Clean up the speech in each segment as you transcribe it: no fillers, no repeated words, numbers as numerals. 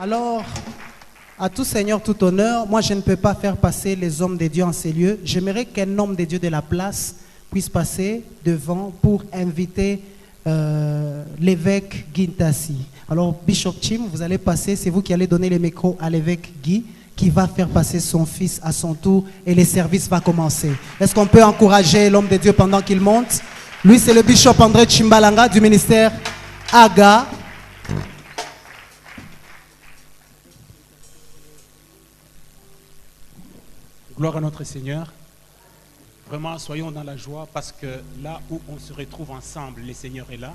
Alors, à tout Seigneur, tout honneur, moi je ne peux pas faire passer les hommes de Dieu en ces lieux. J'aimerais qu'un homme de Dieu de la place puisse passer devant pour inviter l'évêque Guintassi. Alors, Bishop Chim, vous allez passer, c'est vous qui allez donner le micro à l'évêque Guy, qui va faire passer son fils à son tour et le service va commencer. Est-ce qu'on peut encourager l'homme de Dieu pendant qu'il monte? Lui, c'est le Bishop André Chimbalanga du ministère AGA. Gloire à notre Seigneur. Vraiment, soyons dans la joie parce que là où on se retrouve ensemble, le Seigneur est là.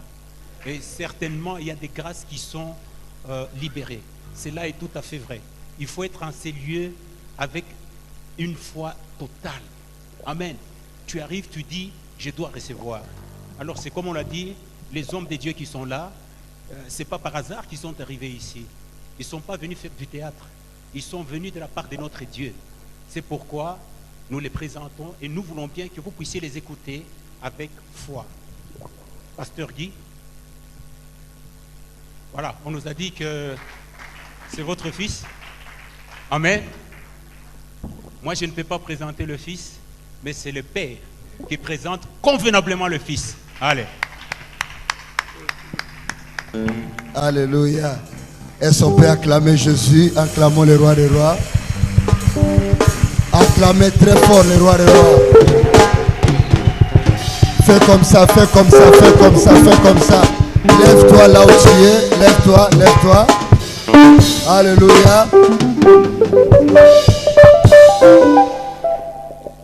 Et certainement, il y a des grâces qui sont libérées. Cela est tout à fait vrai. Il faut être en ces lieux avec une foi totale. Amen. Tu arrives, tu dis, je dois recevoir. Alors c'est comme on l'a dit, les hommes de Dieu qui sont là, ce n'est pas par hasard qu'ils sont arrivés ici. Ils ne sont pas venus faire du théâtre. Ils sont venus de la part de notre Dieu. C'est pourquoi nous les présentons et nous voulons bien que vous puissiez les écouter avec foi. Pasteur Guy, voilà, on nous a dit que c'est votre fils. Amen. Moi, je ne peux pas présenter le fils, mais c'est le Père qui présente convenablement le fils. Allez. Alléluia. Est-ce qu'on peut acclamer Jésus? Acclamons le roi des rois. Acclamez très fort le roi des rois. Fais comme ça, fais comme ça, fais comme ça, fais comme ça. Lève-toi là où tu es. Lève-toi, lève-toi. Alléluia.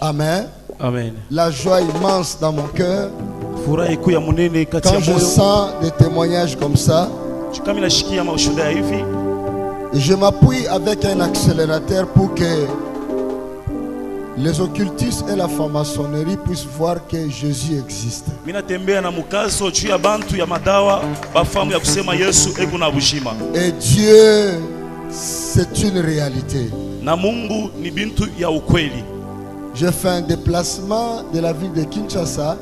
Amen. Amen. La joie immense dans mon cœur. Quand Quand je sens des témoignages comme ça, et je m'appuie avec un accélérateur pour que les occultistes et la franc-maçonnerie puissent voir que Jésus existe. Et Dieu, c'est une réalité. Je fais un déplacement de la ville de Kinshasa.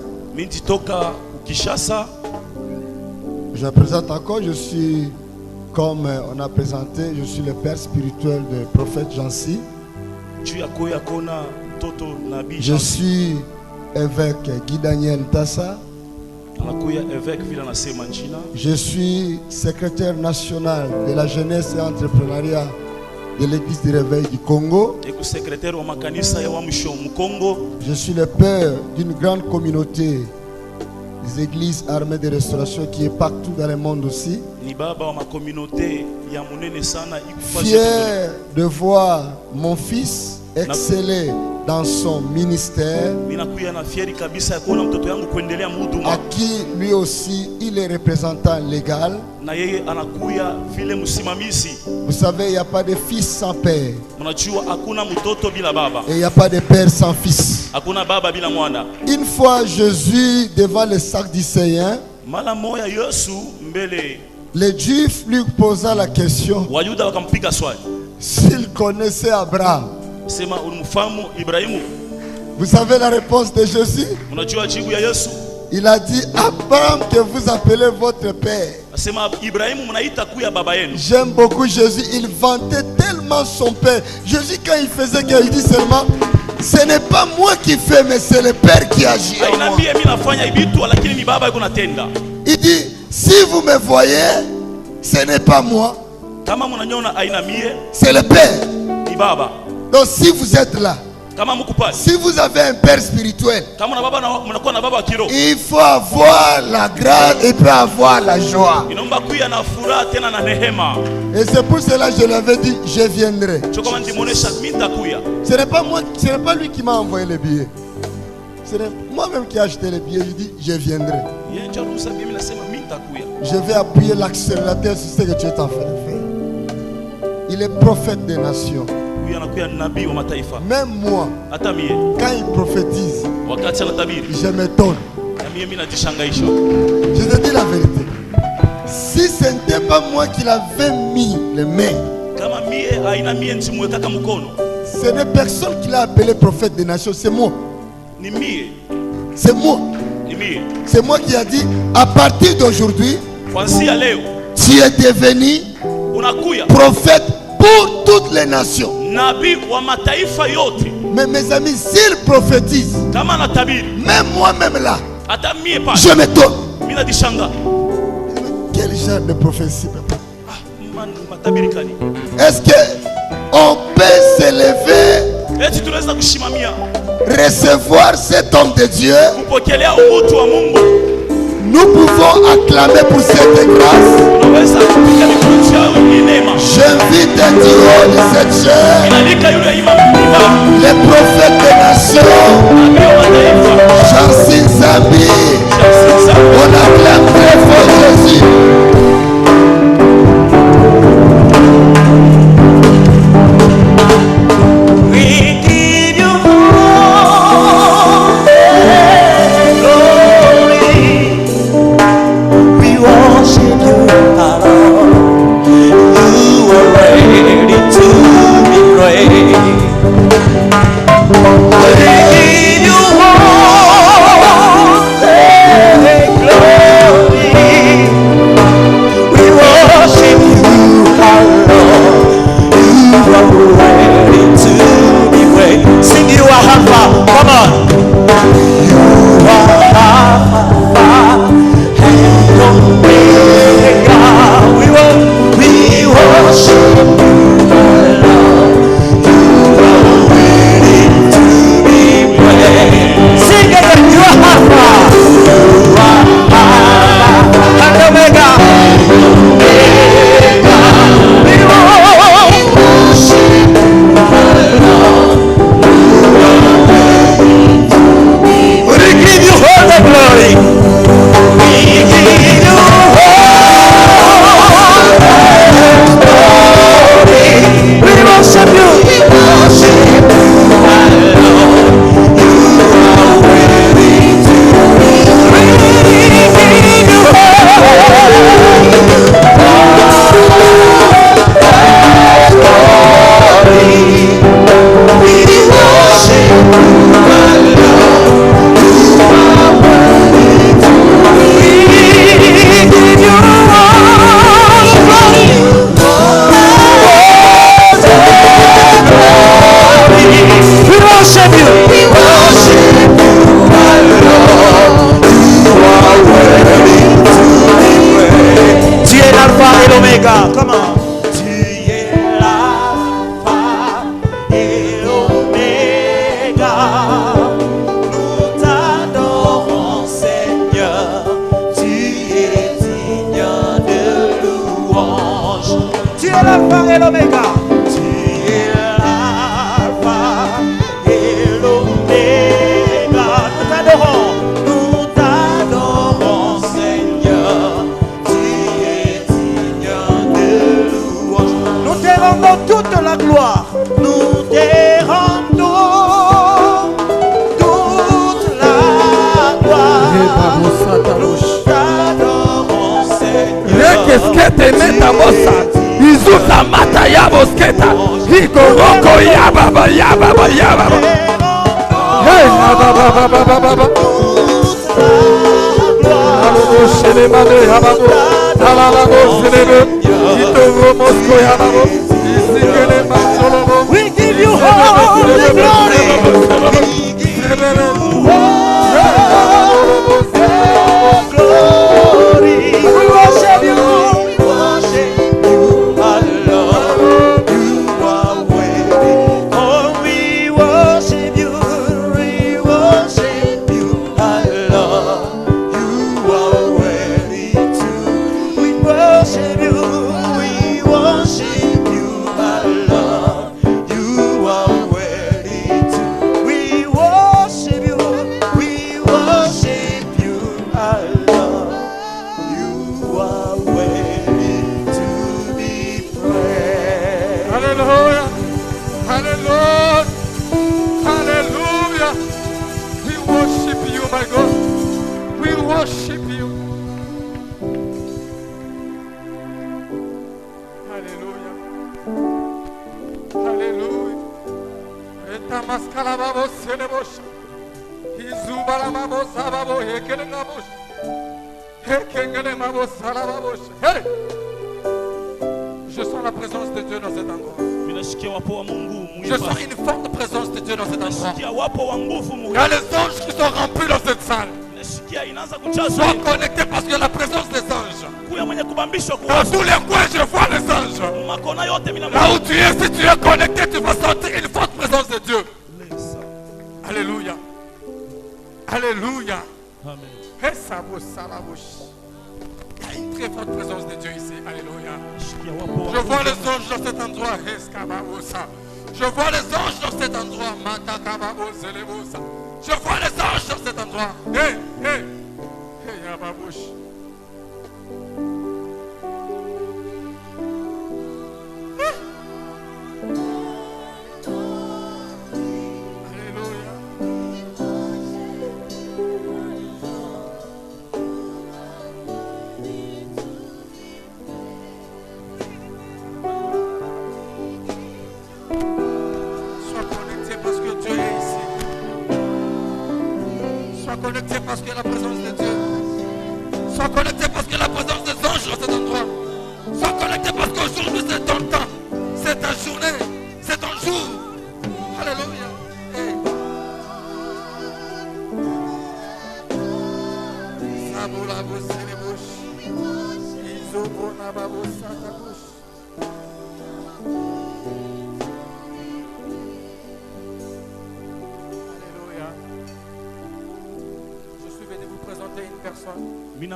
Je me présente encore, je suis, comme on a présenté, je suis le père spirituel du prophète Jansi. Je suis évêque Guy Daniel Tassa. Je suis secrétaire national de la jeunesse et entrepreneuriat de l'église du réveil du Congo. Je suis le père d'une grande communauté des églises armées de restauration qui est partout dans le monde aussi. Fier de voir mon fils exceller dans son ministère, à qui lui aussi il est représentant légal. Vous savez, il n'y a pas de fils sans père, et il n'y a pas de père sans fils. Une fois Jésus devant le Sadducéen, les Juifs lui posa la question s'il connaissait Abraham. Vous savez la réponse de Jésus? Il a dit, Abraham que vous appelez votre père. J'aime beaucoup Jésus, il vantait tellement son père. Jésus, quand il faisait qu'il dit seulement, ce n'est pas moi qui fais, mais c'est le Père qui agit en moi. Il dit, si vous me voyez, ce n'est pas moi, c'est le Père. Donc si vous êtes là, si vous avez un père spirituel, il faut avoir la grâce et puis avoir la joie. Et c'est pour cela que je l'avais dit, je viendrai. Ce n'est pas moi, ce n'est pas lui qui m'a envoyé les billets. C'est moi-même qui ai acheté les billets. Je dis, je viendrai. Je vais appuyer l'accélérateur sur ce que tu es en train de faire. Il est prophète des nations. Même moi, quand il prophétise, je m'étonne. Je te dis la vérité. Si ce n'était pas moi qui l'avais mis les mains, ce n'est personne qui l'a appelé prophète des nations, c'est moi. C'est moi. C'est moi qui a dit, à partir d'aujourd'hui, tu es devenu prophète pour toutes les nations. Mais mes amis, s'il prophétise, même moi-même là, je m'étonne. Quel genre de prophétie? Est-ce qu'on peut s'élever, recevoir cet homme de Dieu? Nous pouvons acclamer pour cette grâce. J'invite du haut de cette chair les prophètes des nations. Jansin Zambi, on acclame très fort Jésus. We give you all the glory. Je sens sens la présence de Dieu dans cet endroit. Je sens une forte présence de Dieu dans cet endroit. Il y a les anges qui sont remplis dans cette salle. Sois connecté parce que la présence des anges. Dans tous les coins, je vois les anges. Là où tu es, si tu es connecté, tu vas sentir une forte présence de Dieu. Alléluia. Alléluia. Amen. Il y a une très forte présence de Dieu ici. Alléluia. Je vois les anges dans cet endroit. Je vois les anges dans cet endroit. Je vois les anges dans cet endroit. Hey, hey. Hey, Yababouche. Connecté parce que la présence de Dieu. Sois connecté parce que la présence des anges dans cet endroit. Sois connecté parce qu'aujourd'hui c'est ton temps. C'est ta journée. C'est ton jour. Alléluia. Hey. Saboula bosse les bouches. Isobona babosa ta bouche. Une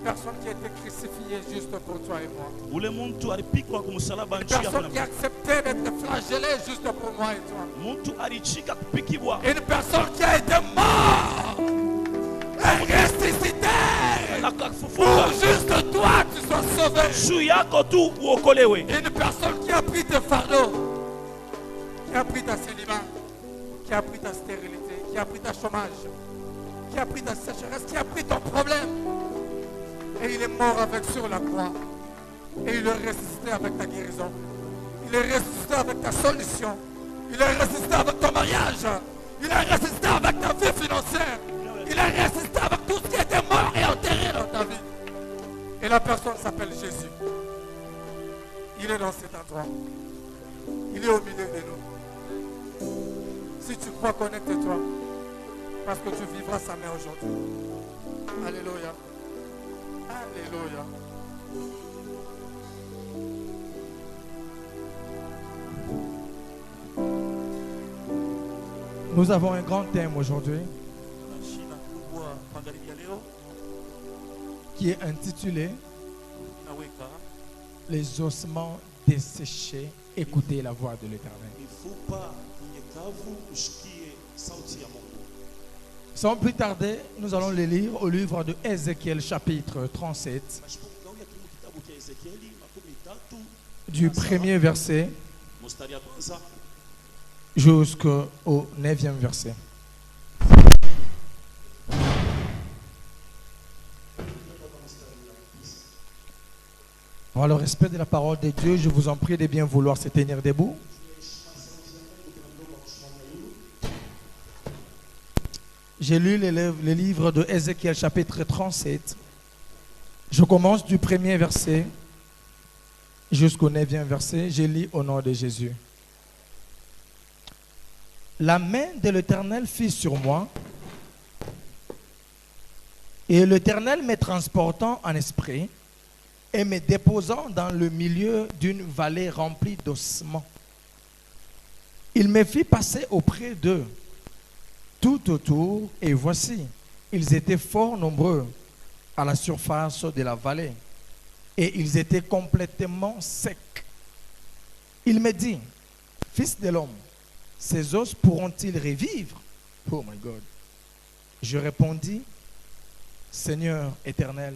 personne qui a été crucifiée juste pour toi et moi. Une personne qui a accepté d'être flagellée juste pour moi et toi. Une personne qui a été morte et ressuscitée pour juste toi tu sois sauvé. Une personne qui a pris tes fardeaux, qui a pris ta célibat, qui a pris ta stérilité, qui a pris ta chômage, qui a pris ta sécheresse, qui a pris ton problème. Et il est mort avec sur la croix. Et il est ressuscité avec ta guérison. Il est ressuscité avec ta solution. Il est ressuscité avec ton mariage. Il est ressuscité avec ta vie financière. Il est ressuscité avec tout ce qui était mort et enterré dans ta vie. Et la personne s'appelle Jésus. Il est dans cet endroit. Il est au milieu de nous. Si tu crois, connecte-toi. Parce que tu vivras sa main aujourd'hui. Alléluia. Alléluia. Nous avons un grand thème aujourd'hui qui est intitulé Les ossements desséchés, écoutez la voix de l'Éternel. Sans plus tarder, nous allons les lire au livre de Ézéchiel chapitre 37 du premier verset jusqu'au 9e verset. Pour le respect de la parole de Dieu, je vous en prie de bien vouloir se tenir debout. J'ai lu le livre de Ézéchiel chapitre 37. Je commence du premier verset jusqu'au 9e verset. Je lis au nom de Jésus. La main de l'Éternel fut sur moi, et l'Éternel me transportant en esprit et me déposant dans le milieu d'une vallée remplie d'ossements. Il me fit passer auprès d'eux tout autour, et voici, ils étaient fort nombreux à la surface de la vallée, et ils étaient complètement secs. Il me dit, fils de l'homme, ces os pourront-ils revivre? Oh my God. Je répondis, Seigneur éternel,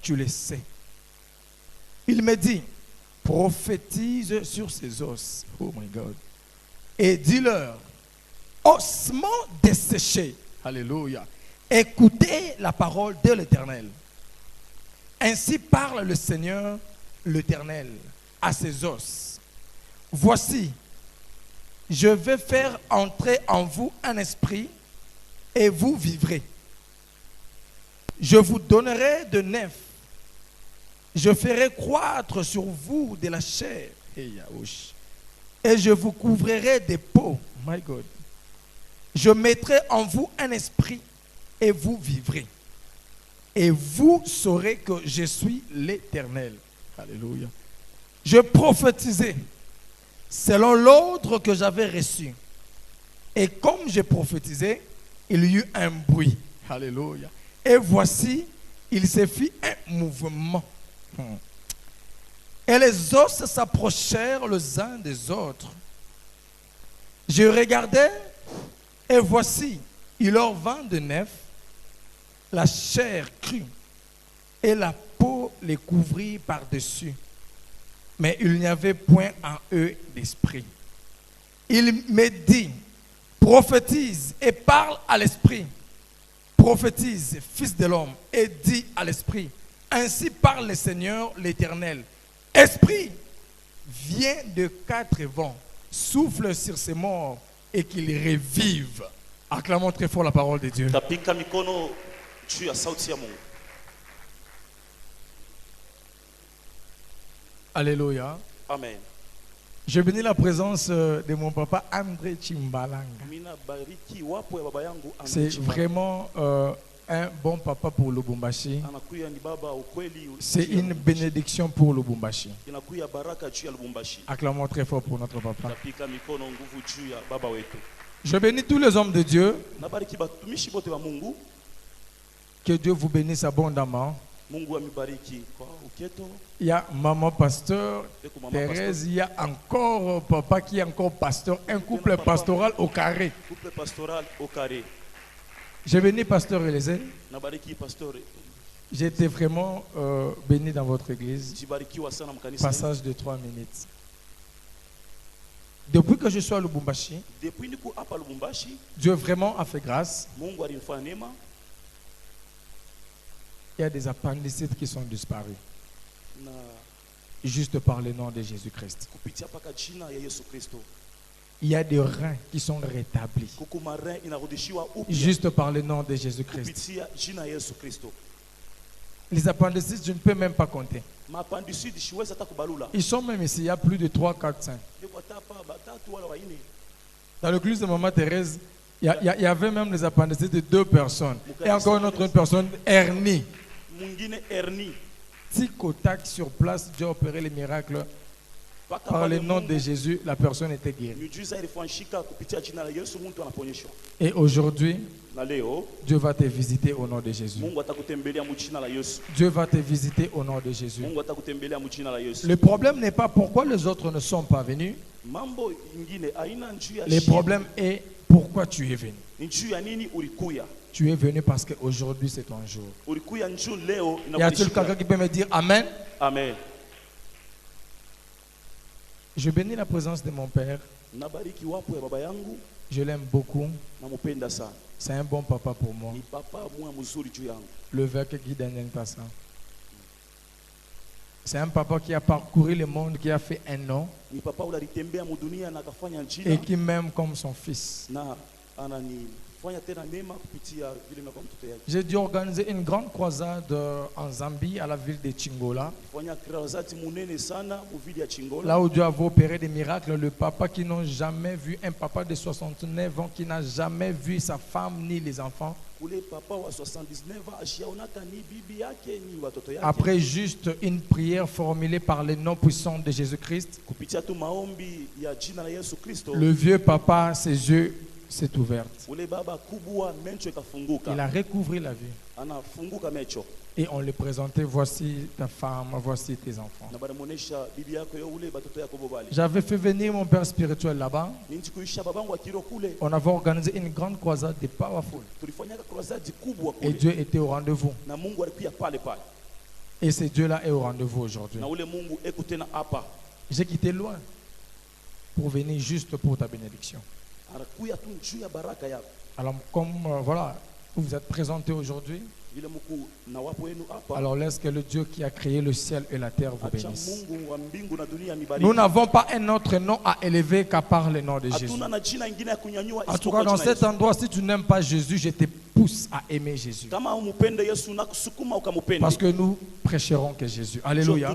tu le sais. Il me dit, prophétise sur ces os. Oh my God. Et dis-leur, ossements desséchés. Alléluia. Écoutez la parole de l'Éternel. Ainsi parle le Seigneur l'Éternel à ses os. Voici, je vais faire entrer en vous un esprit et vous vivrez. Je vous donnerai de neuf Je ferai croître sur vous de la chair. Et je vous couvrirai des peaux. My God. Je mettrai en vous un esprit et vous vivrez. Et vous saurez que je suis l'Éternel. Alléluia. Je prophétisais selon l'ordre que j'avais reçu. Et comme je prophétisais, il y eut un bruit. Alléluia. Et voici, il se fit un mouvement. Et les os s'approchèrent les uns des autres. Je regardais, et voici, il leur vint de neuf, la chair crue, et la peau les couvrit par-dessus. Mais il n'y avait point en eux d'esprit. Il me dit, prophétise et parle à l'esprit. Prophétise, fils de l'homme, et dis à l'esprit, ainsi parle le Seigneur l'Éternel. Esprit, viens de 4 vents, souffle sur ces morts et qu'ils revivent. Acclamons très fort la parole de Dieu. Alléluia. Amen. Je bénis la présence de mon papa André Chimbalanga. C'est vraiment un bon papa pour Lubumbashi. C'est une bénédiction pour Lubumbashi. Acclamons très fort pour notre papa. Je bénis tous les hommes de Dieu. Que Dieu vous bénisse abondamment. Il y a maman pasteur Thérèse, il y a encore papa qui est encore pasteur, un couple pastoral au carré. J'ai béni pasteur Eliezer. J'ai été vraiment béni dans votre église. Passage de 3 minutes. Depuis que je suis à Lubumbashi, Dieu vraiment a fait grâce. Il y a des appendicites qui sont disparus. Juste par le nom de Jésus-Christ. Il y a des reins qui sont rétablis. Juste par le nom de Jésus-Christ. Les appendicites, je ne peux même pas compter. Ils sont même ici, il y a plus de 3, 4, 5. Dans l'église de Maman Thérèse, il y avait même les appendicites de 2 personnes. Et encore une autre personne, hernie. Tic au tac sur place, Dieu a opéré les miracles. Par le nom de Jésus, la personne était guérie. Et aujourd'hui, Dieu va te visiter au nom de Jésus. Dieu va te visiter au nom de Jésus. Le problème n'est pas pourquoi les autres ne sont pas venus. Le problème est pourquoi tu es venu. Tu es venu parce qu'aujourd'hui c'est ton jour. Y a-t-il quelqu'un qui peut me dire Amen? Amen. Je bénis la présence de mon père. Je l'aime beaucoup. C'est un bon papa pour moi. Le vec Guy Daniel Passa. C'est un papa qui a parcouru le monde, qui a fait un nom. Et qui m'aime comme son fils. J'ai dû organiser une grande croisade en Zambie, à la ville de Chingola. Là où Dieu a opéré des miracles, le papa qui n'a jamais vu, un papa de 69 ans qui n'a jamais vu sa femme ni les enfants. Après juste une prière formulée par le nom puissant de Jésus-Christ, le vieux papa, ses yeux s'est ouverte. Il a recouvert la vue. Et on lui présentait, voici ta femme, voici tes enfants. J'avais fait venir mon père spirituel là-bas. On avait organisé une grande croisade de powerful. Et Dieu était au rendez-vous. Et ce Dieu-là est au rendez-vous aujourd'hui. J'ai quitté loin pour venir juste pour ta bénédiction. Alors comme voilà, vous vous êtes présenté aujourd'hui, alors laisse que le Dieu qui a créé le ciel et la terre vous bénisse. Nous n'avons pas un autre nom à élever qu'à part le nom de Jésus. En tout cas, dans cet endroit, si tu n'aimes pas Jésus, je te pousse à aimer Jésus. Parce que nous prêcherons que Jésus. Alléluia.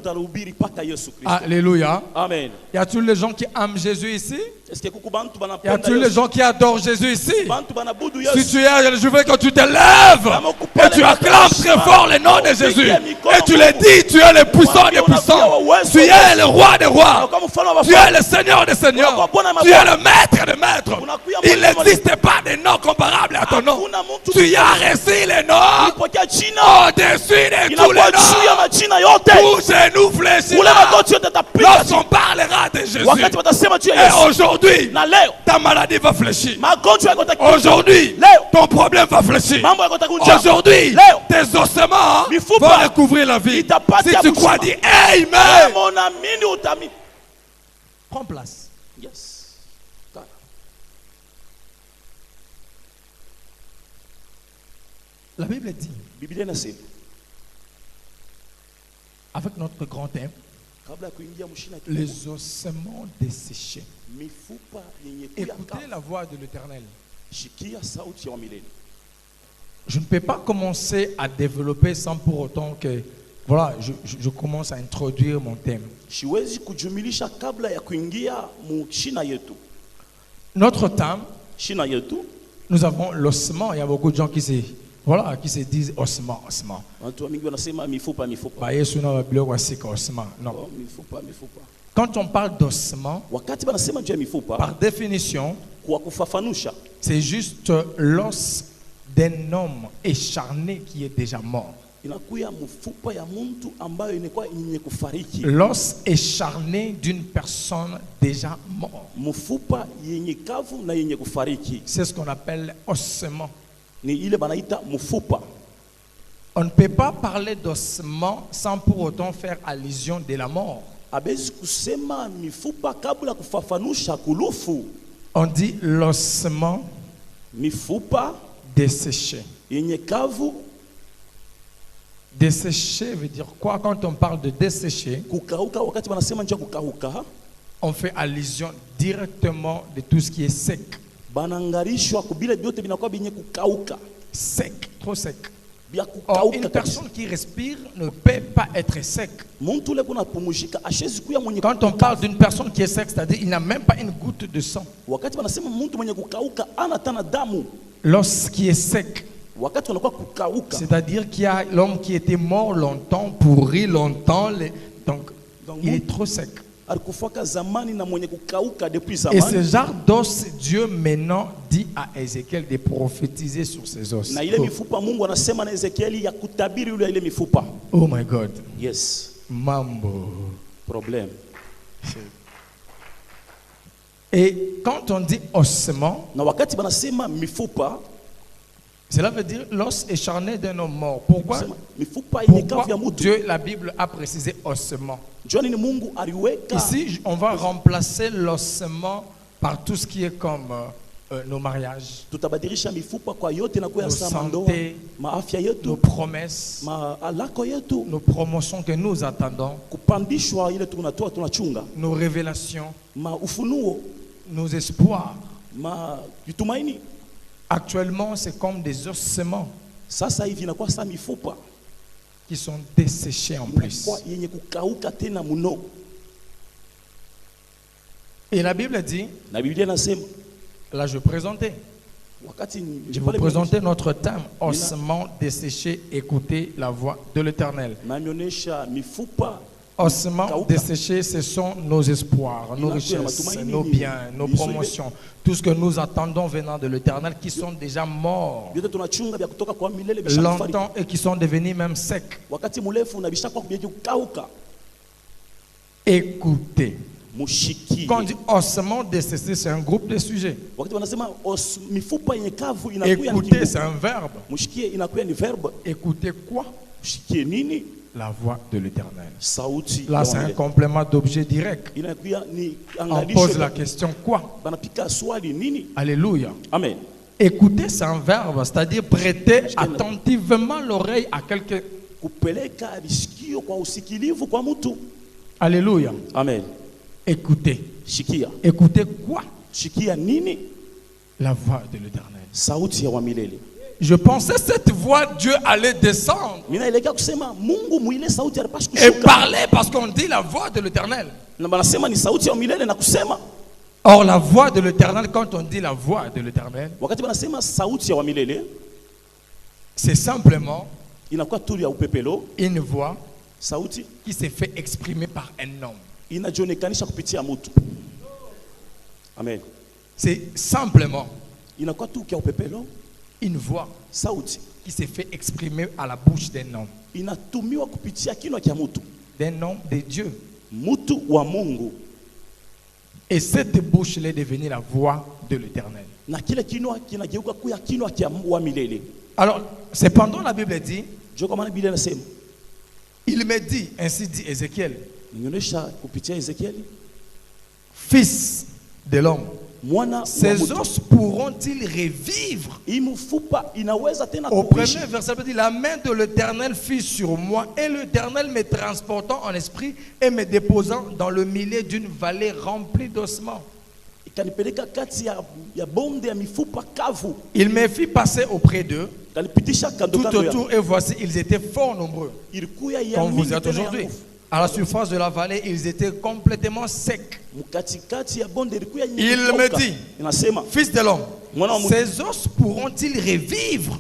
Alléluia. Amen. Y a-t-il les gens qui aiment Jésus ici? Y a-t-il les gens qui adorent Jésus ici? Si tu es, je veux que tu te lèves et tu acclames très fort le nom de Jésus. Et tu le dis, tu es le puissant des puissants. Tu es le roi des rois. Tu es le Seigneur des seigneurs. Tu es le maître des maîtres. Il n'existe pas de nom comparable à ton nom. Tu as reçu les noms au-dessus de tous les noms. Tous genou fléchira lorsqu'on parlera de Jésus. Et aujourd'hui, ta maladie va fléchir. Aujourd'hui, ton problème va fléchir. Aujourd'hui, tes ossements vont recouvrir la vie. Si tu crois, dis Amen. Prends place. Yes. La Bible dit, avec notre grand thème, les ossements desséchés. Écoutez la voix de l'Éternel. Je ne peux pas commencer à développer sans pour autant que voilà, je commence à introduire mon thème. Notre thème, nous avons l'ossement. Il y a beaucoup de gens qui se disent ossement. Non. Quand on parle d'ossement, par définition, c'est juste l'os d'un homme écharné qui est déjà mort. L'os écharné d'une personne déjà morte. C'est ce qu'on appelle ossement. On ne peut pas parler d'ossement sans pour autant faire allusion de la mort. On dit l'ossement desséché. Desséché veut dire quoi? Quand on parle de desséché, on fait allusion directement de tout ce qui est sec. Sec, trop sec. Or, une personne qui respire ne peut pas être sec. Quand on parle d'une personne qui est sec, c'est-à-dire qu'il n'a même pas une goutte de sang. L'os qui est sec, c'est-à-dire qu'il y a l'homme qui était mort longtemps, pourri longtemps, donc il est trop sec. Et ce genre d'os, Dieu maintenant dit à Ézéchiel de prophétiser sur ces os. Oh my God. Yes. Mambo. Problème. Et quand on dit ossement, cela veut dire l'os écharné d'un homme mort. Pourquoi Dieu, la Bible a précisé ossement? Ici, on va remplacer l'ossement par tout ce qui est comme nos mariages, nos santé, nos promesses, nos promotions que nous attendons, nos révélations, nos espoirs. Actuellement, c'est comme des ossements qui sont desséchés en plus. Et la Bible dit, là je présentais, je vous présentais notre thème, ossements desséchés, écoutez la voix de l'Éternel. Ossements desséchés, ce sont nos espoirs, nos richesses, nos biens, nos promotions, tout ce que nous attendons venant de l'Éternel qui sont déjà morts longtemps et qui sont devenus même secs. Écoutez. Quand on dit ossements desséchés, c'est un groupe de sujets. Écoutez, c'est un verbe. Écoutez quoi? La voix de l'Éternel. Là, c'est un complément d'objet direct. On pose la question quoi? Alléluia. Amen. Écouter, c'est un verbe, c'est-à-dire prêter attentivement l'oreille à quelqu'un. Alléluia. Amen. Écoutez. Écoutez quoi? La voix de l'Éternel. Je pensais cette voix, Dieu allait descendre et parler parce qu'on dit la voix de l'Éternel. Or, la voix de l'Éternel, quand on dit la voix de l'Éternel, c'est simplement une voix qui s'est fait exprimer par un homme. Amen. C'est simplement une voix qui s'est fait exprimer à la bouche d'un homme. D'un homme de Dieu. Et cette bouche est devenue la voix de l'Éternel. Alors, cependant, la Bible dit, il me dit, ainsi dit Ézéchiel, fils de l'homme, ces os pourront-ils revivre? Au premier verset, il dit, la main de l'Éternel fut sur moi, et l'Éternel me transportant en esprit et me déposant dans le milieu d'une vallée remplie d'ossements. Il me fit passer auprès d'eux tout autour, et voici, ils étaient fort nombreux, comme vous êtes aujourd'hui. À la surface de la vallée, ils étaient complètement secs. Il me dit, fils de l'homme, ces os pourront-ils revivre?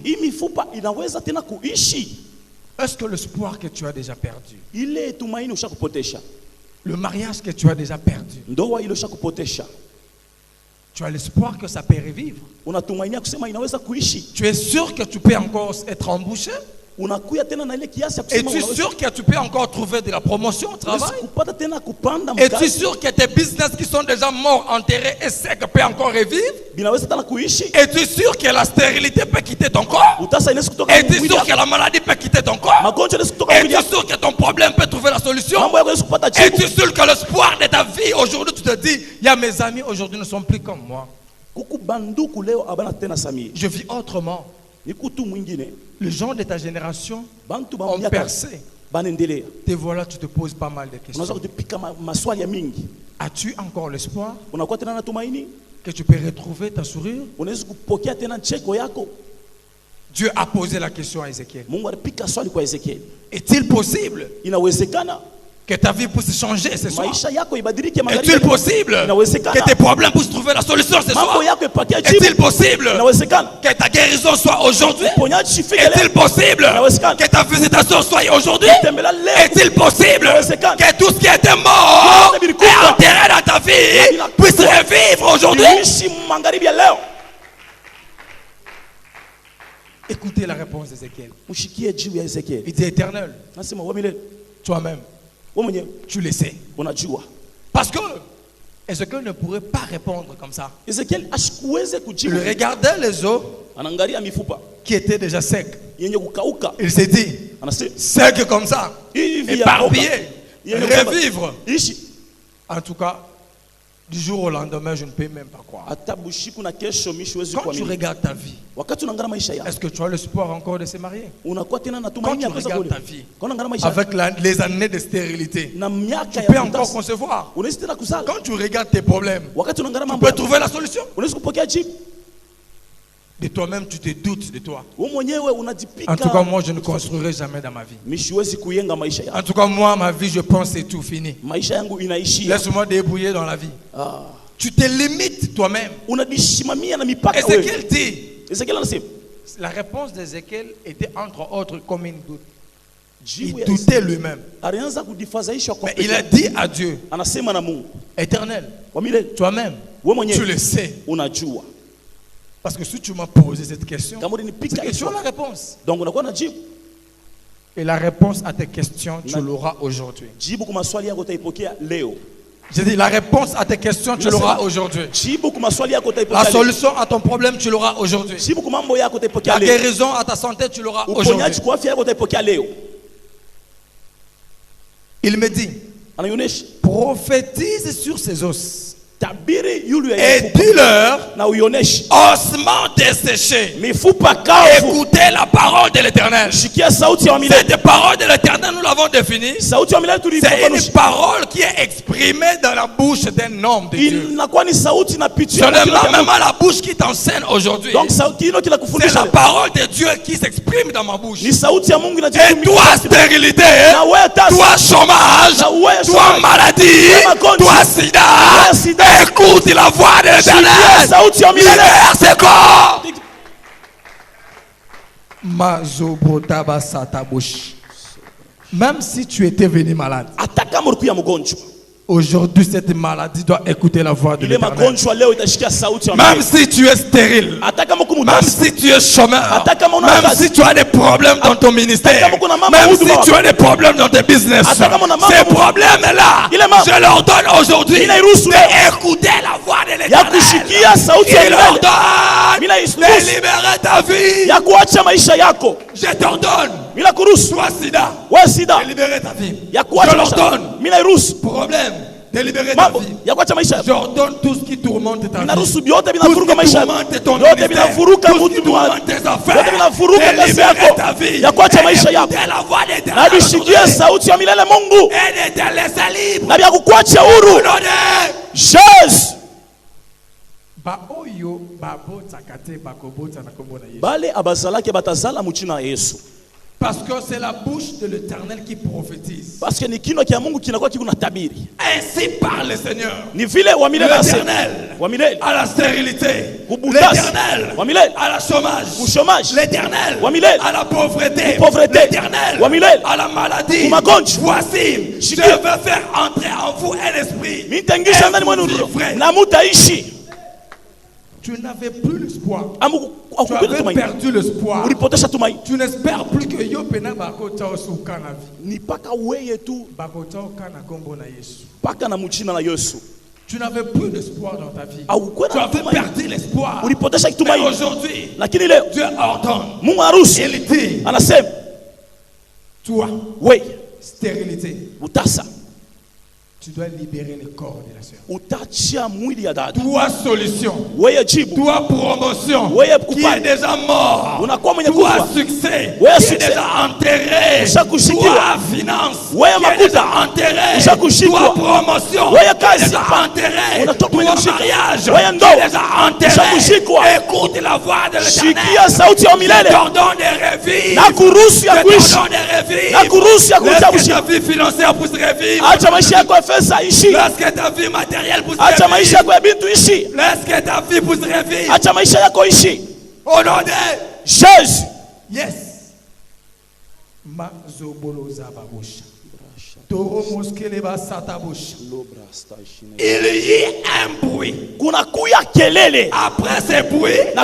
Est-ce que l'espoir que tu as déjà perdu, le mariage que tu as déjà perdu, tu as l'espoir que ça peut revivre? Tu es sûr que tu peux encore être embauché? Es-tu sûr que tu peux encore trouver de la promotion au travail? Es-tu sûr que tes business qui sont déjà morts, enterrés et secs peuvent encore revivre? Es-tu sûr que la stérilité peut quitter ton corps? Es-tu sûr que la maladie peut quitter ton corps? Es-tu sûr que ton problème peut trouver la solution? Es-tu sûr que l'espoir de ta vie aujourd'hui, tu te dis, il y a mes amis aujourd'hui ne sont plus comme moi. Je vis autrement. Les gens de ta génération ont percé. Te voilà, tu te poses pas mal de questions. As-tu encore l'espoir que tu peux retrouver ta sourire? Dieu a posé la question à Ézéchiel. Est-il possible que ta vie puisse changer ce soir? Est-il possible que tes problèmes puissent trouver la solution ce soir? Est-il possible que ta guérison soit aujourd'hui? Est-il possible que ta visitation soit aujourd'hui? Est-il possible que tout ce qui était mort et enterré dans ta vie puisse revivre aujourd'hui? Écoutez la réponse d'Ézéchiel. Il dit, Éternel, toi-même, tu le sais. Parce que Ézéchiel ne pourrait pas répondre comme ça. Il regardait les os qui étaient déjà secs. Il s'est dit, sec comme ça, éparpillé, revivre. En tout cas, du jour au lendemain, je ne peux même pas croire. Quand tu regardes ta vie, est-ce que tu as l'espoir encore de se marier? Quand tu regardes ta vie, avec les années de stérilité, tu peux encore concevoir. Quand tu regardes tes problèmes, tu peux trouver la solution. De toi-même, tu te doutes de toi. En tout cas, moi, je ne construirai jamais dans ma vie. En tout cas, moi, ma vie, je pense que c'est tout fini. Laisse-moi débrouiller dans la vie. Tu te limites toi-même. Ézéchiel dit, la réponse d'Ézéchiel était entre autres comme une doute. Il doutait lui-même. Mais il a dit à Dieu, Éternel, toi-même, tu le sais. Parce que si tu m'as posé cette question, c'est que tu as la réponse. Et la réponse à tes questions, tu l'auras aujourd'hui. J'ai dit, la réponse à tes questions, tu l'auras aujourd'hui. La solution à ton problème, tu l'auras aujourd'hui. La guérison à ta santé, tu l'auras aujourd'hui. Il me dit, prophétise sur ces os. Et dis-leur, ossements desséchés, écoutez la parole de l'Éternel. Cette parole de l'Éternel, nous l'avons définie. C'est une parole qui est exprimée dans la bouche d'un homme de Dieu. Seulement même à la bouche qui t'enseigne aujourd'hui. C'est la parole de Dieu qui s'exprime dans ma bouche. Et toi, stérilité, toi, chômage, toi, maladie, toi, sida, écoute la voix de l'Éternel. Libère ce corps. Même si tu étais venu malade, aujourd'hui cette maladie doit écouter la voix de l'Éternel. Même si tu es stérile, même si tu es chômeur, même si tu as des problèmes dans ton ministère, même si tu as des problèmes dans tes business, ces problèmes-là, je leur donne aujourd'hui d'écouter la voix de l'Éternel. Il leur donne de libérer ta vie. Je t'ordonne. Toi sida, de libérer ta vie. Je leur donne problème de libérer ta vie. J'ordonne tout ce qui tourmente ta vie. Tout ce qui tourmente ton ministère. Tout ce qui tourmente tes affaires. De libérer ta vie. Écoutez la voix d'Éternel. Et de te laisser libre. Jésus. Bale abazalaki batazala muchina Yesu. Parce que c'est la bouche de l'Éternel qui prophétise. Parce que ni kino kia Mungu kinakuwa kiko na tabiri. Ainsi parle le Seigneur. Ni vile wa milele l'Éternel à la stérilité. L'Éternel à la chômage. L'Éternel à la pauvreté. L'Éternel à la maladie. Voici, je veux faire entrer en vous un esprit. Tu n'avais plus l'espoir. Tu avais perdu l'espoir. Tu n'espères plus que Yopena Bakota Osukana. Ni paka weye tu Bakota Okana Kombo na Yesu. Paka na muchina na Yesu. Tu n'avais plus d'espoir dans ta vie. Tu avais perdu l'espoir. Mais aujourd'hui, Dieu ordonne. Il dit, toi, stérilité. Tu dois libérer le corps de la sœur. Toi, solution. Toi, promotion. Qui est déjà mort. Toi, succès. Qui est déjà enterré. Toi, finance. Qui est déjà enterré. Toi, promotion. Qui est déjà enterré. Toi, mariage. Qui est déjà enterré. Écoute la voix de l'Éternel. Je t'ordonne de revivre. Je t'ordonne de revivre. Laisse que ta vie financière puisse revivre. Laisse que ta vie matérielle puisse revivre. Laisse que ta vie puisse revivre. Au nom de Jésus. Yes. Il y a un bruit. Après ce bruit, il y a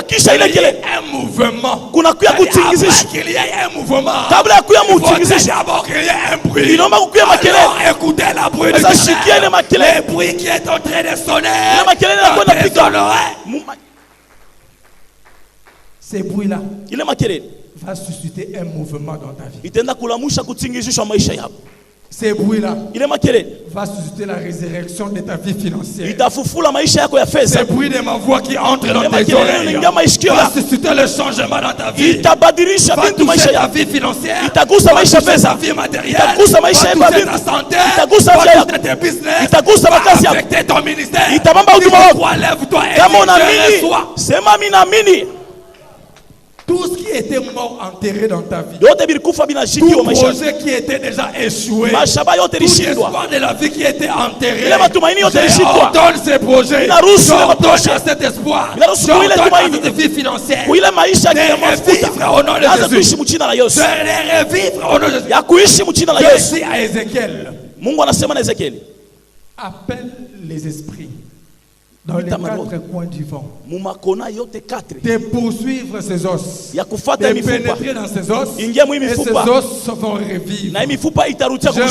un mouvement. Après qu'il y ait un mouvement, il faut d'abord qu'il y ait un bruit. Alors écoutez la bruit de le bruit qui est en train de sonner dans tes oreilles. Ce bruit-là va susciter un mouvement dans ta vie. Ce bruit-là va susciter la résurrection de ta vie financière. Ce bruit de ma voix qui entre dans tes oreilles va susciter le changement dans ta vie. Va toucher ta vie financière. Va toucher ta vie matérielle. Va toucher ta santé. Va toucher tes business. Va affecter ton ministère. Lève-toi et libère-toi. Tout ce qui était mort enterré dans ta vie. Tout projet qui était déjà échoué. Tout espoir de la vie qui était enterré. J'ordonne ces projets. J'ordonne à cet espoir. J'ordonne à cette vie financière. De revivre au nom de Jésus. De revivre au nom de Jésus. Je dis à Ézéchiel. Appelle les esprits dans les quatre coins du vent, de poursuivre ces os, de pénétrer dans ces os, et ces os vont revivre.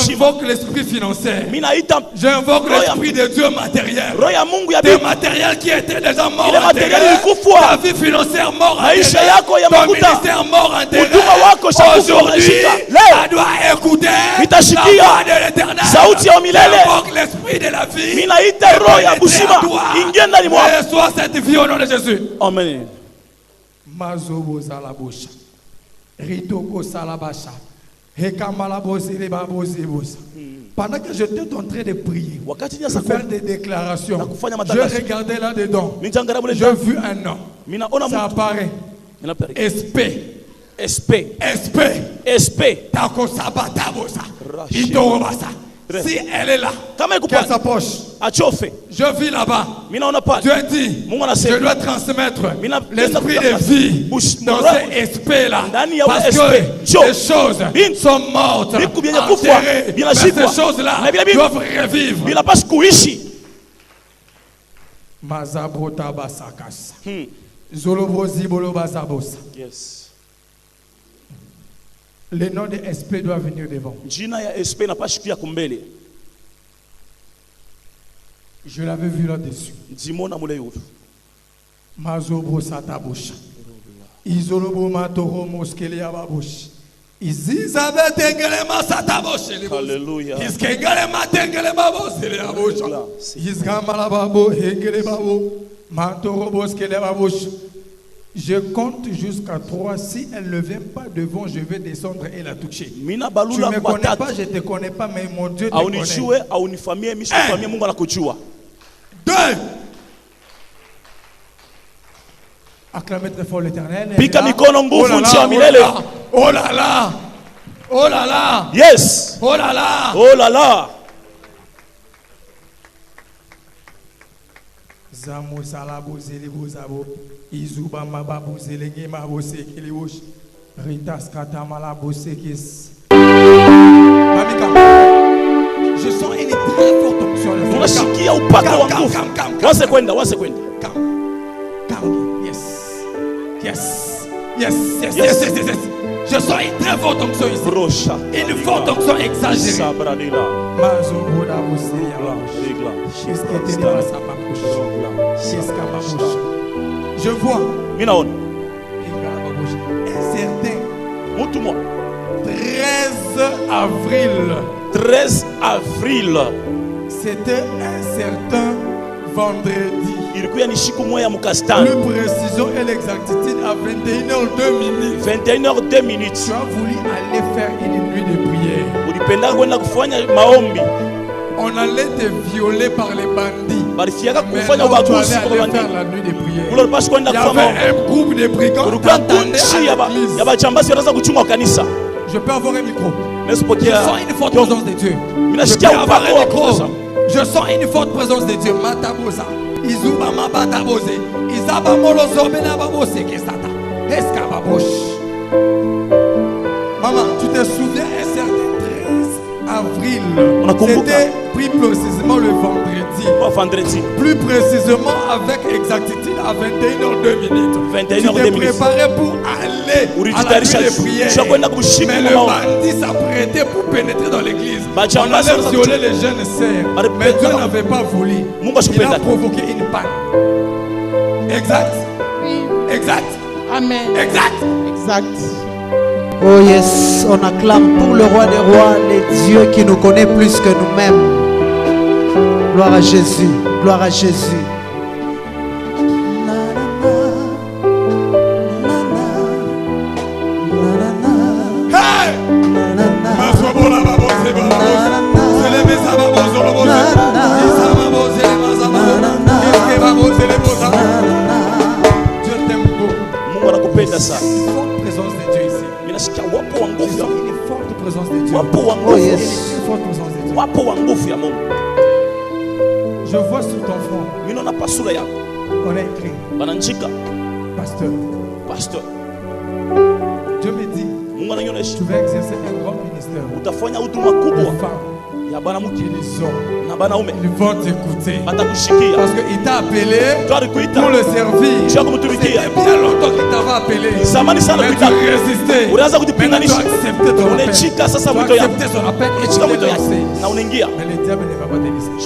J'invoque l'esprit financier, j'invoque l'esprit de Dieu matériel, des matériels qui étaient déjà morts enterrés, ta vie financière mort enterrée, ton ministère mort enterré. Aujourd'hui, elle doit écouter la voix de l'Éternel. J'invoque l'esprit de la vie, et reçois cette vie au nom de Jésus. Amen. Mazobo Salabosha. Ritoko Salabasha. Pendant que j'étais en train de prier, de faire des déclarations, je regardais là-dedans. J'ai vu un homme. Ça apparaît. SP. Tako Sabatabosa. Itorobasa. Si elle est là, qu'elle s'approche. Je vis là-bas. Dieu dit, je dois transmettre l'esprit de vie dans ces esprits-là. Parce que les choses sont mortes, enterrées. Mais ces choses-là doivent revivre. Mazabrota basakas. Zolobrozi bolobazabosa. Yes. Le nom de esprit doit venir devant. Je l'avais vu là-dessus. Mazobro satabosha. Izolobo matoro moskele ababosh. Izizabete engelema satabosh. Alléluia. Iskengelema tengelema bosele abosha. Iskamala babo hengele babo. Matoro boskele ababosh. Je compte jusqu'à 3. Si elle ne vient pas devant, je vais descendre et la toucher. Tu ne me connais pas, je ne te connais pas, mais mon Dieu te connaît. 2. Acclamez très fort l'Éternel. Oh là là. Oh là là. Yes. Oh là là. Oh là là. Zamo salabo zelebo zabo. Izuba mababu zelenge mabose kiliwosh. Ritas katamala bosekis. Mamika. Je sens une très forte onction. Yes. Je sens une très forte onction ici. Une forte onction exagérée. Je vois un certain 13 avril. C'était un certain vendredi. Plus précision et l'exactitude à 21h02. 21h02. Tu as voulu aller faire une nuit de prière. On allait te violer par les bandits. Mais tu allais faire la nuit de prière. Il y avait un groupe de brigands qui t'attendaient à l'église. Je peux avoir un micro. Je sens une forte présence de Dieu. Je peux avoir un micro. Je sens une forte présence de Dieu. Matabosa. Izuba mabatabose. Izaba molozo benababose kesata. Eskababosh. Maman, tu te souviens un certain 13 avril. C'était plus précisément le vendredi. Plus précisément avec exactitude à 21h02. Tu te préparais pour aller à la nuit de prière. Mais le bandit s'apprêtait pour pénétrer dans l'église. On allait violer les jeunes sœurs. Mais Dieu n'avait pas voulu. Il a provoqué une panne. Exact. Exact. Amen. Exact. Oh yes, on acclame pour le roi des rois, les dieux qui nous connaît plus que nous-mêmes. Gloire à Jésus, gloire à Jésus. Dieu t'aime beaucoup. Forte présence de Dieu ici. Une forte présence de Dieu. Oh yes. Une forte présence de Dieu. Je vois sur ton front. On a écrit Pasteur. Dieu me dit, tu vas exercer un grand ministère. Les femmes et les hommes, ils vont t'écouter. Parce qu'il t'a appelé pour le servir. C'était bien longtemps qu'il t'avait appelé. Mais tu as résisté. Maintenant tu as accepté ton appel. Tu as accepté son appel et tu t'es lancé. Mais le diable ne va pas te laisser. Tu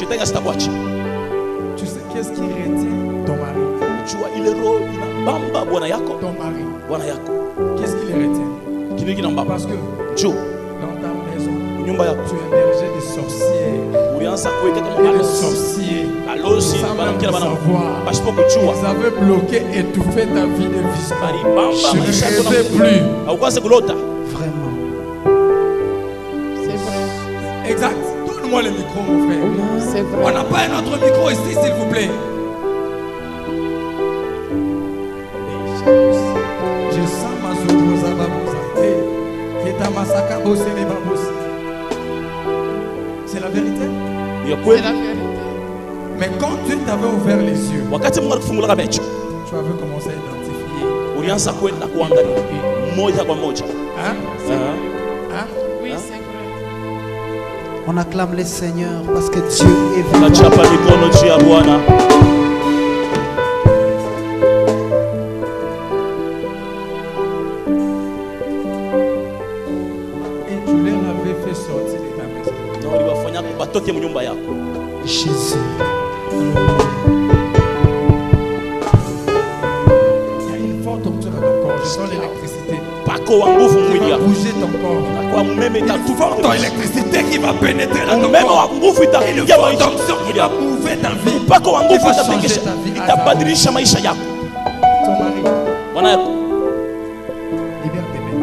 sais qu'est-ce qui retient ton mari? Ton mari. Qu'est-ce qui le retient? Parce que dans ta maison, Tu es berger des sorcières. Et les sorciers, ils avaient bloqué, étouffé ta vie de vie. Je ne rêvais plus. Vraiment. C'est vrai. Exact. Donne-moi le micro, mon frère. C'est vrai. On n'a pas un autre micro ici, s'il vous plaît. Je sens ma zobosa babosa. C'est la vérité. C'est la vérité. Mais quand Dieu t'avait ouvert les yeux, tu avais commencé à identifier. Hein? Hein? Oui, c'est vrai. On acclame le Seigneur parce que Dieu est vivant. Et tu leur avais fait sortir de ta maison. Jésus. Il y a une forte rupture dans ton corps. Je sens l'électricité. Qui va bouger ton corps. Une forte électricité qui va pénétrer dans ton corps. Une forte onction qui va mouver ta vie. Qui va changer ta vie. Ton mari. Libère tes mains.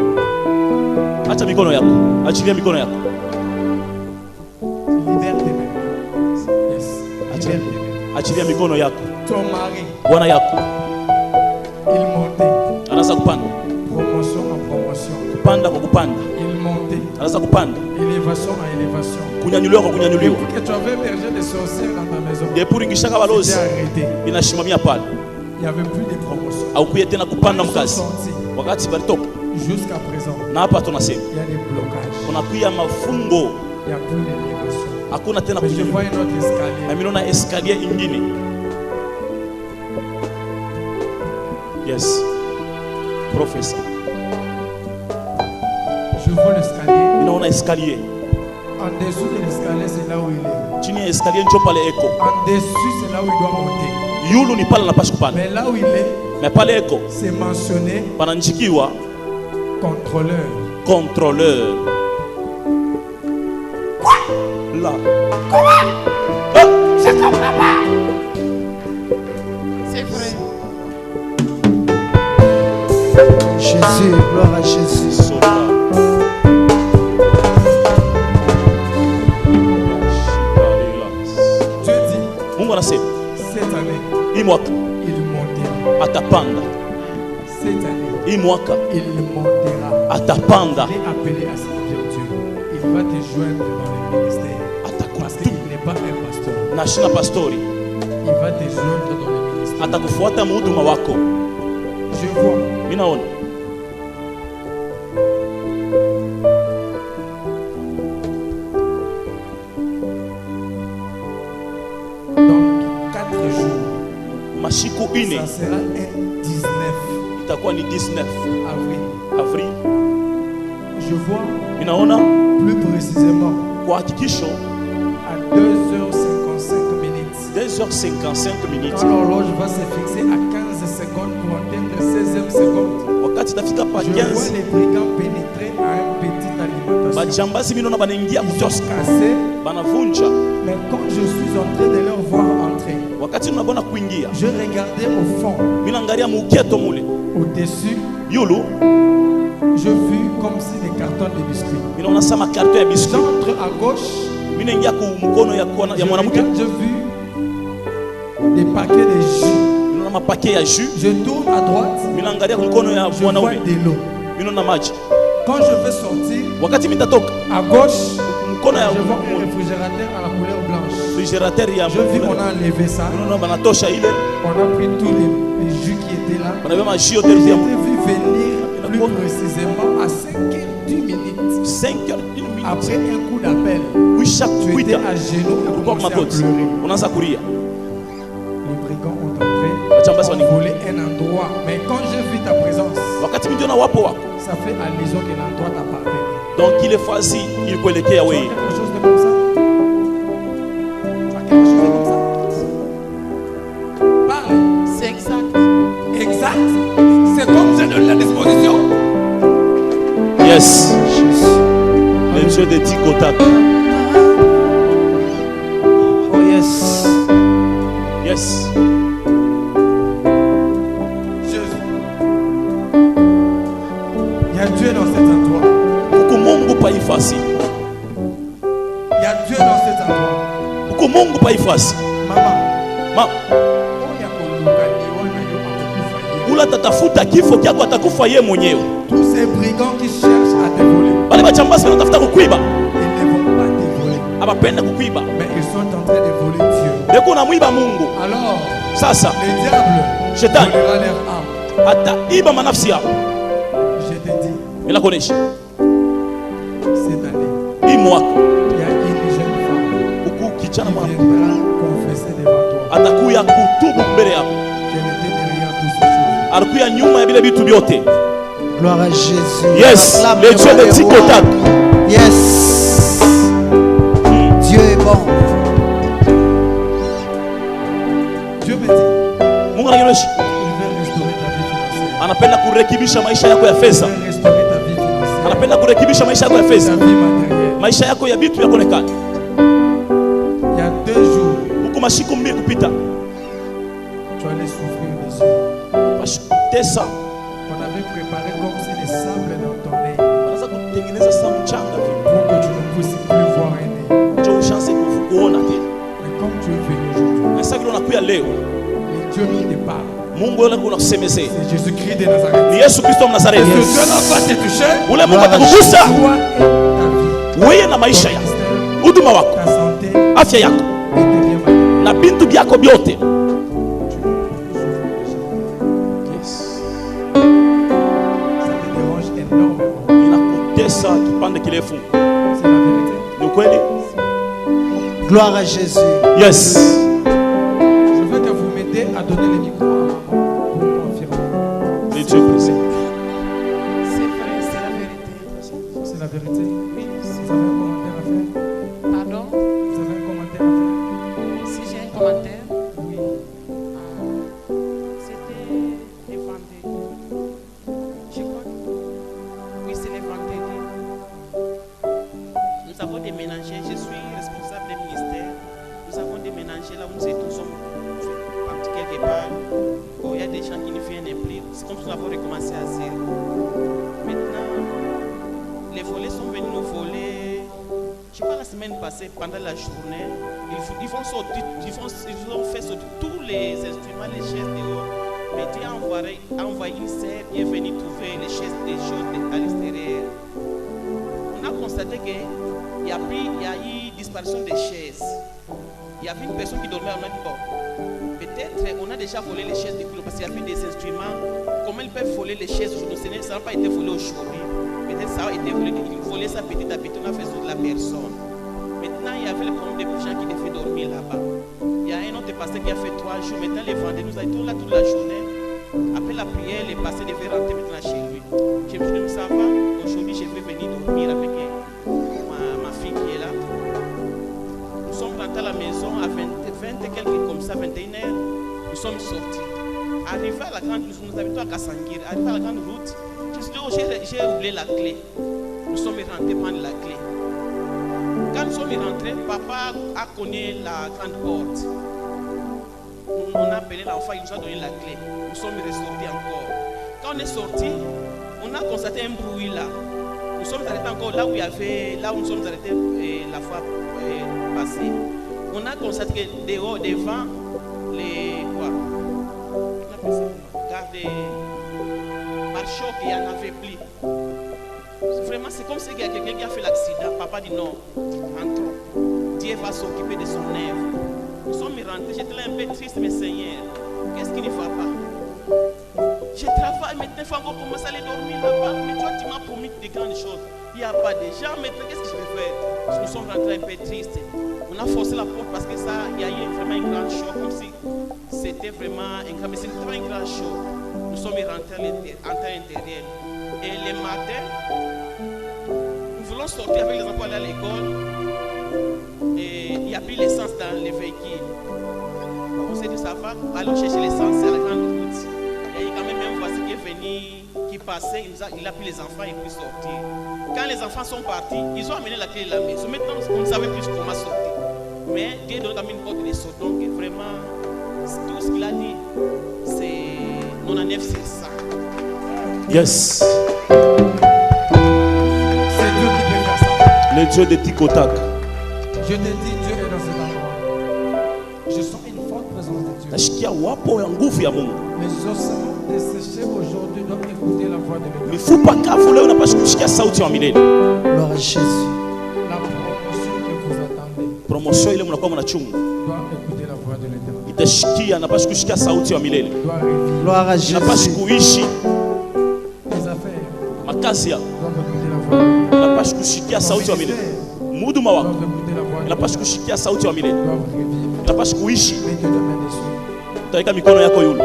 Libère tes mains. Yes. Libère tes mains. Ton mari. Il montait. Promotion en promotion. Il montait. Élévation en élévation. Depuis que tu avais berger des sorcières dans ta maison, c'était arrêté. Il n'y avait plus de promotion. Ils sont sortis. Jusqu'à présent, il y a des blocages. Il n'y a plus d'élévation. Mais je vois un autre escalier. Yes. Professeur. Je vois l'escalier. Escalier. En dessous de l'escalier, c'est là où il est. Chini ya escalier njo pale eko. En dessus, c'est là où il doit monter. Yulu ni pale napasha kupanda. Mais là où il est, Mais pale eko. c'est mentionné Pananjikiwa contrôleur. contrôleur. Là. Je comprends pas. C'est vrai. Jésus, gloire à Jésus. Dieu dit, Mungu anasema cette année, hii mwaka il montera. atapanda. Cette année, Hii mwaka il montera. atapanda. Il est appelé à servir Dieu. Il va te joindre dans le ministère. Parce qu'il n'est pas un pasteur. Na shina pastori Il va te joindre dans le ministère. atakufuata muhuduma wako. Je vois. Mimi naona Donc, 4 jours. mashiku ine Ça sera un 19 itakuwa ni 19 avril. Avril. Je vois Mimi naona plus précisément kwa hakikisho à 2h55 minutes. 2h55 minutes. Quand l'horloge va se fixer à 15 secondes pour atteindre 16e seconde, Wakati tafika pa je vois 15 les brigands pénétrer à un petit alimentation. bajambazi mimi naona banaingia Ils sont kutoska cassés, banavunja. mais quand je suis en train de leur voir entrer, Wakati tunabona kuingia je regardais au fond, mimi naangalia muketo mule au-dessus, yulu je vis comme si des cartons de biscuits. mimi naona sama karton ya biscuit. J'entre à gauche, Mimi naingia ku mkono ya je mwanamke. regarde, je vis des paquets de jus. Mimi naona mapake ya jus. Je tourne à droite, Mimi naangalia mkono ya je vois mwanaume. de l'eau. Mimi naona maji. Quand je vais sortir, Wakati mimi nitatoka à gauche, mkono ya je vois un réfrigérateur à la couleur blanche. refrigerateur ya Je vis, on a enlevé ça. mimi naona banatosha ile On a pris tous les jus qui étaient là. banabeba jus yote J'ai ya vu venir plus précisément à 5h10 minutes. 5h1 minute. Après un coup d'appel, Kuisha tu étais kuita à genoux et kwa commençais à magoti. pleurer. Unaanza kulia. Les brigands ont entré, Bajambazi ont volé un endroit. Mais quand j'ai vu ta présence, Wakati mimi ndio na wapo wako. ça fait allusion que l'endroit t'appartenait. Donc ile fasi ilikuelekea Tu as wewe. quelque chose de comme ça? Tu as quelque chose de comme ça? Parle. C'est exact. Exact. C'est comme j'ai donné la disposition. Yes. Le Dieu de Dieu Oh yes. Yes. Il y a Dieu dans cet endroit. Mungu paifasi. Il y a Dieu dans cet endroit. Mungu paifasi. Mama. Ula tatafuta kifo kyako atakufa yeye mwenyewe. Tous ces brigands qui cherchent à te voler. Bale bachambasi wanatafuta kukuiba. Ils ne vont pas te voler. Abapenda kukuiba. Mais ils sont en train de voler Dieu. Deko unamwiba Mungu. Alors, sasa le diable Shetani volera leur âme. Ataiba manafsi yao. Je te dis. Ninakuonesha. Cette année. Hii mwaka. Il y a une jeune femme. Huku kijana qui viendra confesser devant toi. Atakuya kutubu mbele yako. Qu'elle était derrière toutes ces choses. Alikuya nyuma ya vile vitu vyote. Gloire à Jésus. Yes, le Dieu de Tikotak. Yes. Dieu est bon. Dieu me dit. Mungu ananionyesha. Anapenda kurekebisha maisha yako ya fedha. Anapenda kurekebisha maisha yako ya fedha. Maisha yako ya vitu yakonekana. Il y a 2 jours. Huko masiku mbili kupita. Tu allais souffrir des yeux. Parce que ça. On avait préparé comme si les sables dans ton nez. Anaweza kutengeneza saa mchanga pour que tu ne puisses plus voir un nez. Ndio chance kuona tena. Mais comme tu es venu aujourd'hui. Sasa vile unakuja leo. Le Dieu qui te parle. Mungu yule anakusemezea. C'est Jésus-Christ de Nazareth. Ni Yesu Kristo wa Nazareti. Dieu va te toucher. Ule Mungu atakugusa. Wewe na maisha yako. Huduma wako. Afya yako. Na bintu vyako vyote. Inakutesa kipande kirefu. Ni ukweli? Gloire à Jésus. Yes. Je veux que vous m'aidiez à donner le micro à maman pour confirmer. Les Dieu présent. C'est vrai, c'est la vérité. C'est la vérité. Oui. Vous avez un commentaire à faire? Pardon? Vous avez un commentaire à faire? Si j'ai un commentaire? Oui. C'était le vendredi. Je crois. Oui, c'est le vendredi. Nous avons déménagé. Je suis responsable du ministère. Nous avons déménagé là où nous étions partis quelque part. Bon, il y a des gens qui nous viennent plus. C'est comme si nous avons recommencé à zéro. Maintenant, les volets sont venus nous voler. Je sais pas, la semaine passée, pendant la journée, ils ont fait sortir tous les instruments, les chaises dehors. Mais Dieu a envoyé une sœur qui est venue trouver les chaises, des choses à l'extérieur. On a constaté qu'il y a eu disparition des chaises. Il y avait une personne qui dormait, on a dit bon, peut-être on a déjà volé les chaises du club parce qu'il y avait des instruments. Comment ils peuvent voler les chaises aujourd'hui? Ça n'a pas été volé aujourd'hui. Peut-être ça a été volé, ils volaient ça petit à petit, on a fait sauter la personne. Maintenant, il y avait le problème des gens qui devaient dormir là-bas. Il y a un autre pasteur qui a fait 3 jours. Maintenant, les vendredis, nous avons été là toute la journée. Après la prière, les pasteurs devaient rentrer maintenant chez lui. Je me suis dit, ça va, aujourd'hui, je vais venir dormir avec ma fille qui est là. Nous sommes rentrés à la maison à 20 et quelques comme ça, 21h. Nous sommes sortis. Arrivé à la grande route, nous habitons à Kassangir. Arrivé à la grande route, je me suis dit, oh, j'ai oublié la clé. Nous sommes rentrés prendre la clé. Quand nous sommes rentrés, papa a cogné la grande porte. On a appelé l'enfant, il nous a donné la clé. Nous sommes ressortis encore. Quand on est sorti, on a constaté un bruit là. Nous sommes arrêtés encore là où nous sommes arrêtés la fois passée. On a constaté que dehors, devant, les quoi? On appelle ça, regardez, pare-choc, il n'y en avait plus. Vraiment, c'est comme si il y a quelqu'un qui a fait l'accident. Papa dit non, rentrons. Dieu va s'occuper de son œuvre. Nous sommes rentrés, j'étais là un peu triste, mais Seigneur, qu'est-ce qui ne va pas? Je travaille, maintenant il faut encore commencer à aller dormir là-bas. Mais toi, tu m'as promis de grandes choses. Il n'y a pas de gens, maintenant qu'est-ce que je vais faire? Nous sommes rentrés un peu tristes. On a forcé la porte parce que ça, il y a eu vraiment un grand choc, comme si c'était vraiment un grand, mais c'était pas un grand choc. Nous sommes rentrés à l'intérieur. Et le matin, nous voulons sortir avec les enfants aller à l'école. Et il n'y a plus l'essence dans les véhicules. On s'est dit, ça va, allons chercher l'essence à la grande route. Et il y a quand même un voici qui est venu. qui passait, il a pris les enfants et puis sortir. Quand les enfants sont partis, ils ont amené la clé de la maison. Maintenant, on ne savait plus comment sortir. Mais Dieu donne comme une porte de sortie. Donc vraiment, tout ce qu'il a dit, c'est 99 sur 100. Yes. C'est Dieu qui peut faire ça. Le Dieu de Tikotak. Je te dis, Dieu est dans cet endroit. Je sens une forte présence de Dieu. Les ossements desséchés aujourd'hui doivent écouter la voix de l'Éternel. Gloire à Jésus. La promotion que vous attendez Promotion ile mnakuwa mnachunga. doit écouter la voix de l'Éternel. Itashikia na basi kusikia sauti ya milele. Doit revivre. Gloire à Na basi Jésus. kuishi Les affaires makazi ya. doivent écouter la voix de l'Éternel. Na basi kusikia sauti ya milele. Muduma wako. Doivent écouter la voix de Na basi l'Éternel. kusikia sauti ya milele. Doivent revivre. Na basi kuishi. Mets tes deux mains dessus. Utaweka mikono yako yule.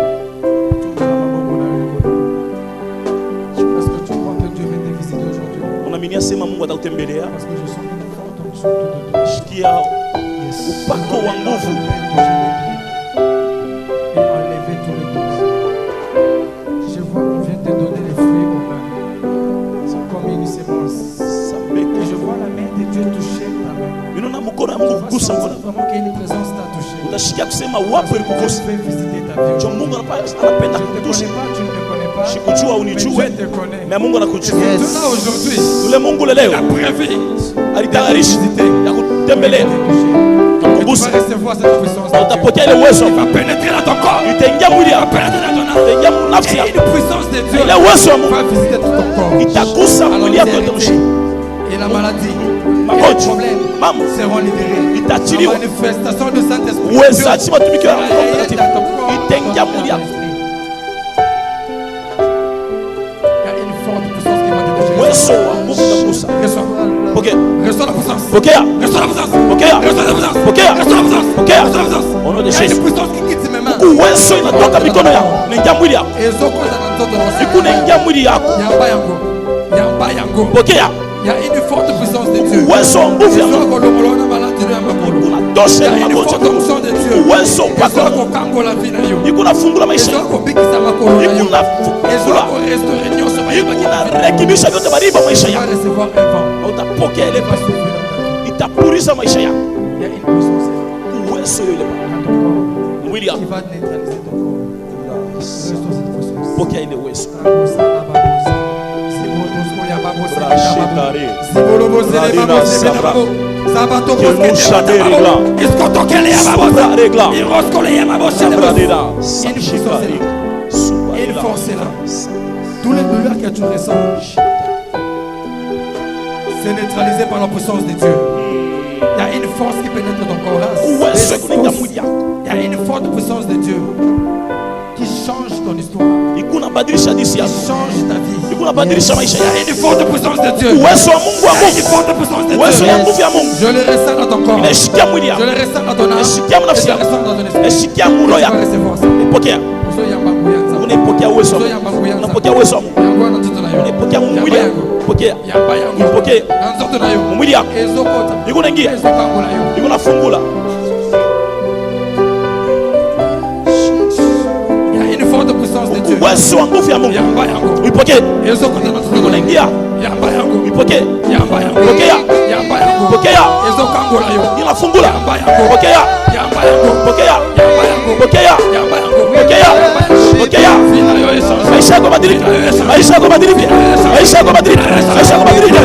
Est-ce que tu crois que Dieu va te visiter aujourd'hui? Unaaminia sema Mungu atakutembelea. Parce que je sens une forte onction autour de toi. Shikia upako wa nguvu. Et enlever tous les doutes. Je vois qu'on vient te donner les fruits au pain. C'est comme une sémence. Et je vois la main de Dieu toucher ta main. Unaona mkono wa Mungu Tu kugusa vas mkono. sentir vraiment qu'il y a une présence t'a touché. Utashikia kusema wapi ulikugusa. Je vais visiter ta vie. Jo Mungu anapenda Je ne te kukugusa. connais pas, tu ne me connais pas. Sikujua Mais unijue. Dieu te connaît. Na Mungu anakujua. Et tout là aujourd'hui, Yule Mungu leo il a prévu alitayarisha ya kutembelea. tu Kukugusa. vas recevoir cette puissance. de Dieu. Utapokea ile uwezo. Il va pénétrer dans ton corps. Itaingia mwili Il va yako. pénétrer dans ton âme. Itaingia nafsi Et yako. une puissance de Dieu Ile uwezo wa Mungu va visiter tout ton corps. itagusa Alors mwili les yako yote héritiers mshika. et la maladie et Magonjwa. les problèmes Mambo. seront libérés. La Itaachiliwa. manifestation du Saint-Esprit Uwezaji matumikio ya Roho sera Mtakatifu. dans ton corps. Itaingia mwili yako. Il y a une forte puissance qui va te toucher. Uwezo wa Mungu utagusa. Reçois. Pokea. Reçois la puissance. Pokea. Reçois la puissance. Pokea. Reçois la puissance. Pokea. Reçois la puissance. Pokea. Reçois la puissance. Au nom de Il y a Jésus. une puissance qui quitte mes mains. Uwezo inatoka mikono yako. Inaingia mwili yako. Et zoko za nzoto na Siku inaingia mwili yako. Yamba yango. Yamba yango. Pokea. Il y a une forte puissance de Dieu. Uwezo wa nguvu ya Mungu. Zoko lomolona maladie ya makolo. Unatosha Il y a une magonjwa. forte onction de Dieu. Uwezo upako wa Ezoko Mungu. kango la vie na yo. Iko nafungula maisha yako. Ezoko bikisa makolo na yo. Iko nafungula. Ezoko restaurer nyonso Iko bayeba ki narekebisha vyote mariba maisha tu vas yako. recevoir un vent. Utapokea ile Tu vas souffler dans ta vie. itapuriza maisha yako. Il y a une puissance Uwezo yule dans ton corps mwili qui yako. va neutraliser ton corps. Restaure cette puissance. Pokea ile uwezo. Une force est là. Tous les douleurs que tu ressens, c'est neutralisé par la puissance de Dieu. Il y a une force qui pénètre ton corps là. Il y a une forte puissance de Dieu qui change ton histoire. Ikunabadilisha hadithi Qui yako. change ta vie. Ikunabadilisha maisha Il y yako. a une forte puissance de Dieu. Uwezo wa Mungu wa Il y a une Mungu. forte puissance de Uwezo ya Dieu. nguvu ya Mungu. Je le ressens dans ton corps. Inashikia mwili Je yako. le ressens dans ton âme. Inashikia Et nafsi je le yako. ressens dans ton esprit. Inashikia Tu mulo vas yako. recevoir ça. Ipokea. Uzo yamba kuyanza. Unaipokea uwezo wa Uzo Mungu. yamba kuyanza. Unapokea uwezo wa Mungu. Yango na nzoto na yo. Unaipokea mwili Yamba yako. yango. Pokea. Yamba yango. Ipokee. Na nzoto na yo. Mwili yako. Ezo kota. Iko naingia. Ezo kango na yo. Iko nafungula. Il y a une forte puissance de Dieu. Uwezo wa nguvu ya Mungu. Yamba yango. Ipokee. Ezo kota na nzoto Iko na yo. naingia. Yamba yango. Ipokee. Yamba yango. Pokea. Yamba yango. Pokea. Ezo kango na yo. Inafungula. Yamba yango. Pokea. Yamba yango. Pokea. Yamba yango. Pokea. Yamba yango. Pokea. Pokea. Vina yo echange. Maisha yako badilike. Maisha yako badilike. Maisha yako badilike. Maisha yako badilike.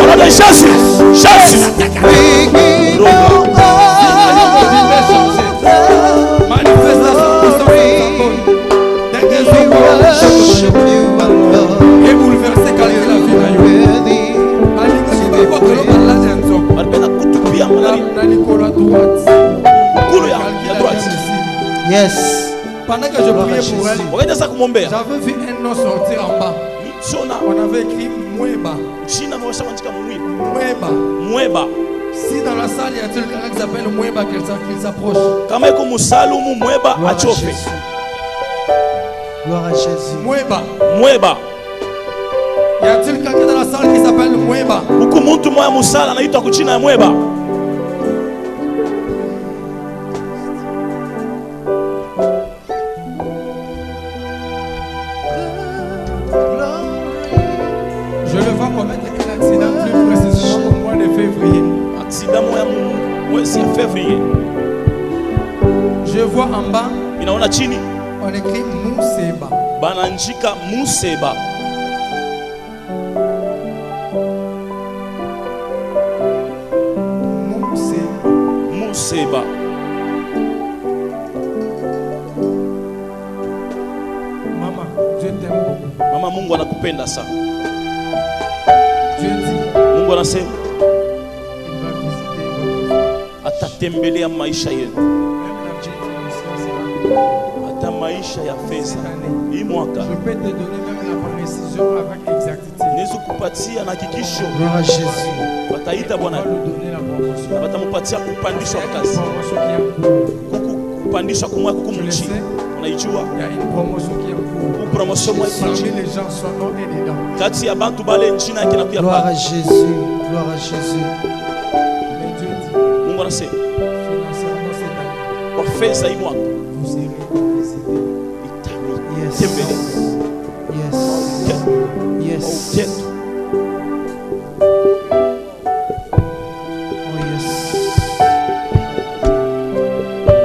Unaona Yesu. Yesu. Et bouleverser qualité la vie na yo. Alipenda kutupia malali. Kulu ya droite. Yes. Pendant que je priais pour elle, Wakati sasa kumwombea. j'avais vu un nom sortir en bas. Shona. On avait écrit Mweba. China mwasha katika mwiba. Mweba. Mweba. Si dans la salle il y a quelqu'un qui s'appelle Mweba, qu'il s'approche. Kama iko musalumu mweba Gloire à achofe. Jésus. Gloire à Jésus. Mweba. Mweba. Y a-t-il quelqu'un dans la salle qui s'appelle Mweba? Huku mtu moya musala anaitwa kuchina ya mweba. Je vois en bas, inaona chini on écrit Museba. Bananjika Museba. Museba. Mama, Dieu t'aime beaucoup. Mama, Mungu anakupenda sana. Dieu dit, Mungu anasema il va visiter atatembelea maisha yenu. même la vie financière. Hata maisha ya fedha. Hii mwaka Je peux te donner même la précision avec exactitude. niweze kupatia na hakikisho. Gloire à Jésus. Wataita On Bwana va lui donner la promotion. na watampatia kupandishwa Il y a une kazi. promotion qui est en cours. Kuku kupandishwa kumwa kuku Tu le mchi. sais? Unaijua? Il y a une promotion qui est en cours. Ku promotion mwa Parmi ichi. les gens, son nom est dedans. Kati ya bantu bale njina yake nakuya Gloire pa. à Jésus. Gloire à Jésus. Mais Dieu dit, Mungu anasema financièrement cette année, kwa fedha hii mwaka vous serez visités. Yes. tembele. Yes. Yes. Yetu. Oh yes.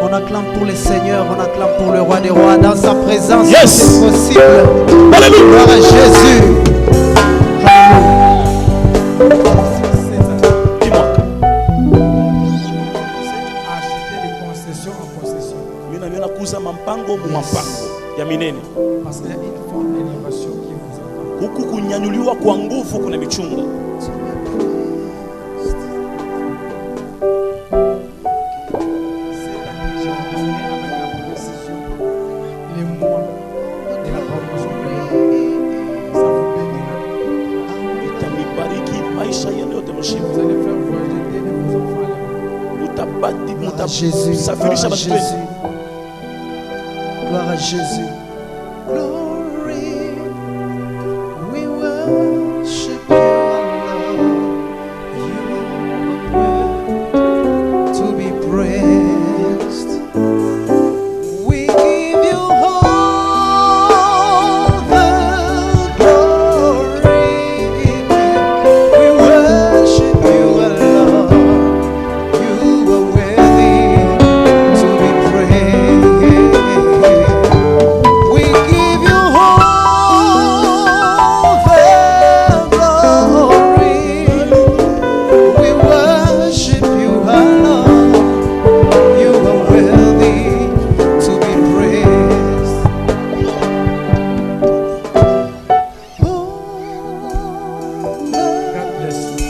On acclame pour le Seigneur, on acclame pour le roi des rois. Dans sa présence, Yes. c'est possible. Alléluia. Gloire à Jésus. Hii mwaka C'est acheter des concessions en concession. mimi na mimi nakuza mampango mu mampango ya minene. Parce qu'il y a une forme d'élévation qui vous attend. Huku kunyanyuliwa kwa nguvu kuna michunga. Cette année, j'ai donné avec la précision les mois de la promotion que ça vous bénira. Itanibariki maisha yenu yote mshiba. Vous allez faire voyager des de vos enfants là-bas. Mutabadi Gloire à Jésus. Gloire mutasafirisha à watu Jésus. wetu. Gloire à Jésus. Glory, we worship you, Lord. You are to be praised. We give you all the glory. We worship you, Lord. You are worthy to be praised. We give you all the glory. We worship you, Lord. You are worthy to be praised. God bless you.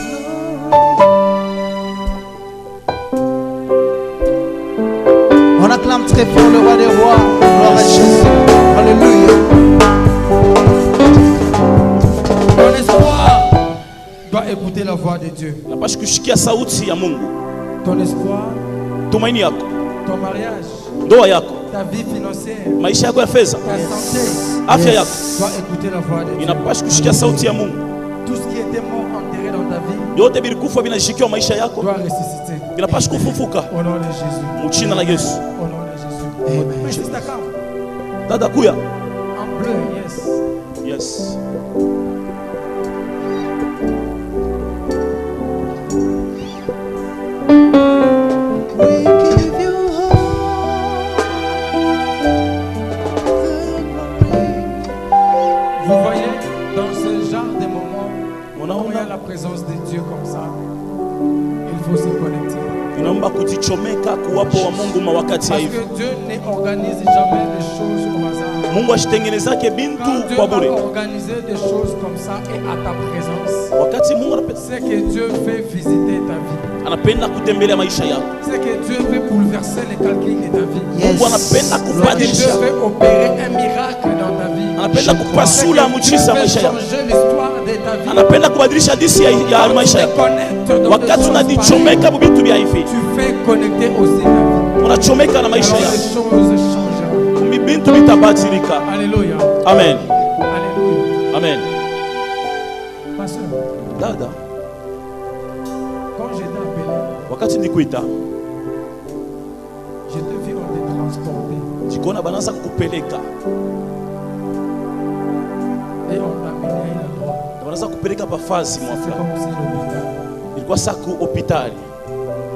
On acclame très fort le roi des rois. Gloire à Jésus. Alléluia. Ton espoir doit écouter la voix de Dieu. Napasha kushikia sauti ya Mungu. Ton espoir, Tumaini yako, ton mariage, ndoa yako, ta vie financière, maisha yako ya fedha, ta santé afya yako doit écouter la voix de Dieu. inapasha kushikia sauti ya Mungu. Tout ce qui était mort enterré dans ta vie Yote bilikufa vinashikiwa maisha yako, doit ressusciter. vinapasha kufufuka Au nom de Jésus. mchina la Yesu. Au nom de Jésus. Amen. Mais c'est ta carte. Dada kuya. En bleu, yes. Yes. We give you Vous voyez, dans ce genre de moment, On où il y a a la présence de Dieu comme ça, il faut se connecter. inaomba kujichomeka kuwapo wa Mungu mawakati ya Parce hivi. que Dieu n'organise jamais les choses au hasard. Mungu ashitengenezake Quand bintu Dieu kwa va bure. organiser des choses comme ça et à ta présence, Wakati Mungu c'est que Dieu veut visiter ta vie. anapenda kutembelea maisha yako. C'est que Dieu veut bouleverser les calculs de ta vie. Yes. Mungu anapenda C'est que Dieu kubadilisha, veut opérer un miracle dans ta vie. anapenda C'est kupasula que Dieu muujiza veut maisha yako. changer l'histoire de ta vie. Anapenda kubadilisha hadithi ya Quand tu maisha te yako. connectes dans des Wakati choses unajichomeka pareilles, mu vitu vya hivi, tu fais connecter aussi ta vie. unachomeka na Alors maisha les yako, choses changeront. bintu vitabadilika. Alléluia. Amen. Alléluia. Amen. Pasteur, Dada, quand j'étais appelé, wakati nikuita je te vis on te transporter jikona banaanza kukupeleka, et on t'a amené à un endroit. banaanza kupeleka pafazi mwa C'est fulani, comme si l'hôpital. ilikuwa saku hospitali,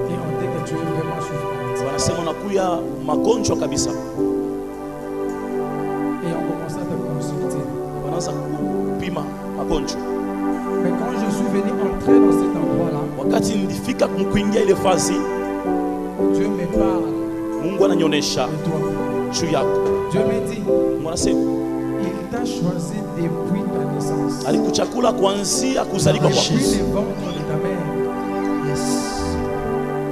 Et on dit que tu es vraiment souffrant. Anasema unakuya magonjwa kabisa. Et on commence à te consulter. Wanaanza kupima magonjwa. Mais quand je suis venu entrer dans cet endroit-là, wakati nilifika kuingia ile fasi, Dieu me parle. Mungu ananionyesha juu yako. Dieu me dit, mwanasema il t'a choisi depuis ta naissance. Alikuchakula kuanzia kuzaliwa kwako. Depuis le ventre de ta mère. Yes.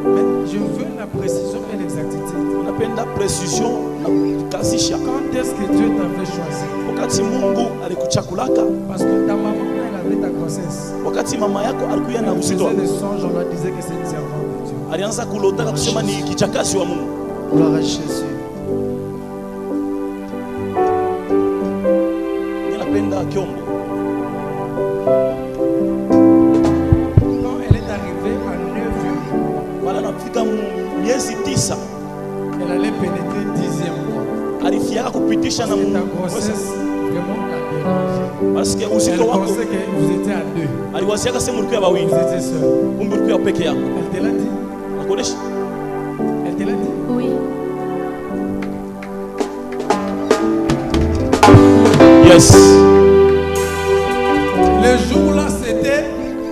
Mais je veux la précision et l'exactitude. Napenda précision na kukazisha. Quand est-ce que Dieu t'avait choisi? Wakati Mungu alikuchakulaka. Parce que ta maman elle avait ta grossesse. Wakati mama yako alikuwa na uzito. Elle faisait des songes, on lui disait que c'est une servante de Dieu. Alianza kulota kusema ni kichakazi wa Mungu. Gloire à Jésus. Ninapenda Kiombo. Quand elle est arrivée à 9 mois, wala nafika miezi 9, elle allait pénétrer 10e mois. Alifiaka kupitisha na ta grossesse vraiment la dérangé. Parce que uzito wako. Elle pensait que vous étiez à 2. Aliwasiaka sema ulikuwa bawili. Vous étiez seul. Kumbe ulikuwa peke yako. Elle te l'a dit. Nakuonesha? Elle te l'a dit. Oui. Yes. Le jour-là, c'était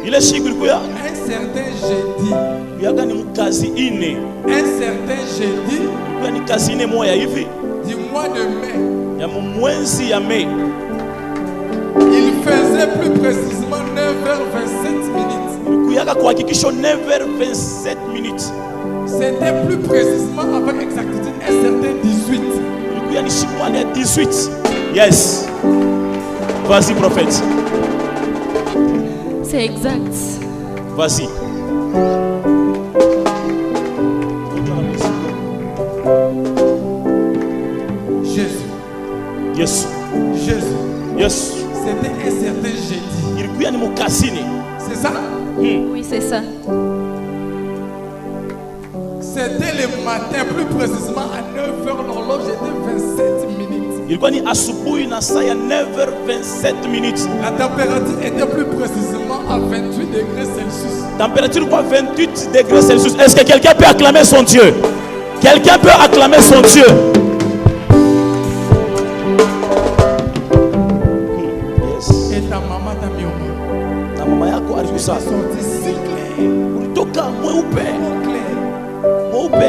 ile siku ilikuwa un certain jeudi. yaga ni mkazi ine. Un certain jeudi. Ilikuwa ni kazi ine moja hivi. Du mois de mai. Ya mwezi ya Mei. Il faisait plus précisément 9h27 minutes. Ilikuwa kuhakikisha 9h27 minutes. C'était plus précisément avec exactitude un certain 18. Ilikuwa ni siku ya 18. Yes. Vas-y prophète. C'est exact. Vas-y. Jésus. Yes. Jésus. Yes. C'était un certain jeudi. Ilikuwa ni mukazini. C'est ça? Oui, c'est ça. C'était le matin, plus précisément à 9h, l'horloge était 27 minutes. Ilikuwa ni asubuhi na saa ya 9h27 minutes. La température était plus précisément à 28 degrés Celsius. Température quoi? 28 degrés Celsius. Est-ce que quelqu'un peut acclamer son Dieu? Quelqu'un peut acclamer son Dieu? Yes. Et ta maman t'a mis au monde. Ta maman yako alikusa. Sorti si clair. Ulitoka mweupe. Clair. Mweupe.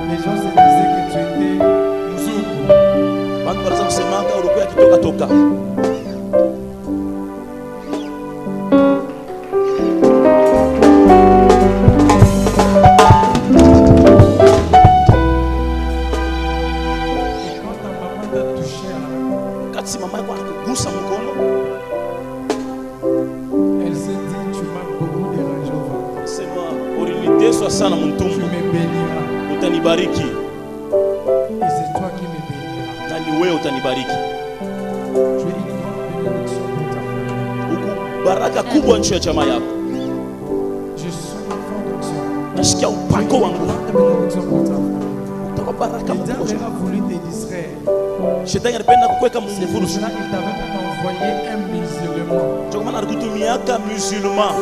Les gens se disaient que tu étais mzungu. Bantu wanaanza kusemanga ulikuwa kitoka toka. Sana mtumbu utanibariki, na ni wewe utanibariki. Huku baraka kubwa nchi ya jamaa yako. Nasikia upako wangu utakuwa baraka kubwa. Shetani anapenda kukuweka mvuruzo. Ndio maana alikutumiaka musulman.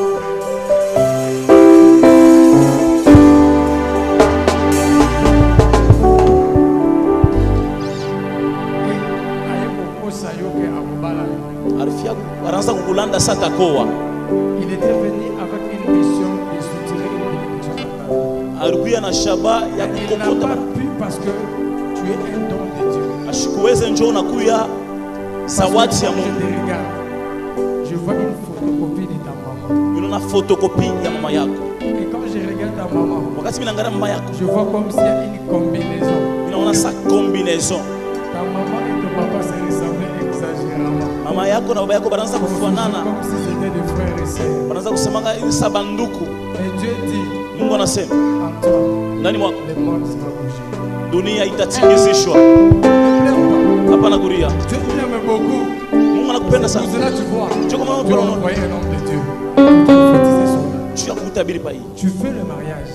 Kukulanda sata koa. Il était venu avec une mission de soutirer une bénédiction. Alikuwa na shaba ya kukokota parce que tu es un don de Dieu. Ashikuweze njoo nakuya zawadi ya Mungu. Je vois une photocopie de ta maman. Una photocopie ya mama yako. Et quand je regarde ta maman, wakati mimi naangalia mama yako, je vois comme s'il y a une combinaison. Ninaona sa combinaison. Ta maman et ton papa se ressemblaient exagérément. Mama yako na baba yako banaanza kufanana. Comme si c'était des frères et sœurs. Banaanza kusemanga ni sabanduku. Et Dieu dit, Mungu anasema, ndani mwako le monde sera bougé. Dunia itatingizishwa. Hapana kuria. Dieu t'aime beaucoup. Mungu anakupenda sana. Cela tu vois. Tu comment tu as envoyé un homme de Dieu. Tu as kutabiri pa hii. Tu fais le mariage.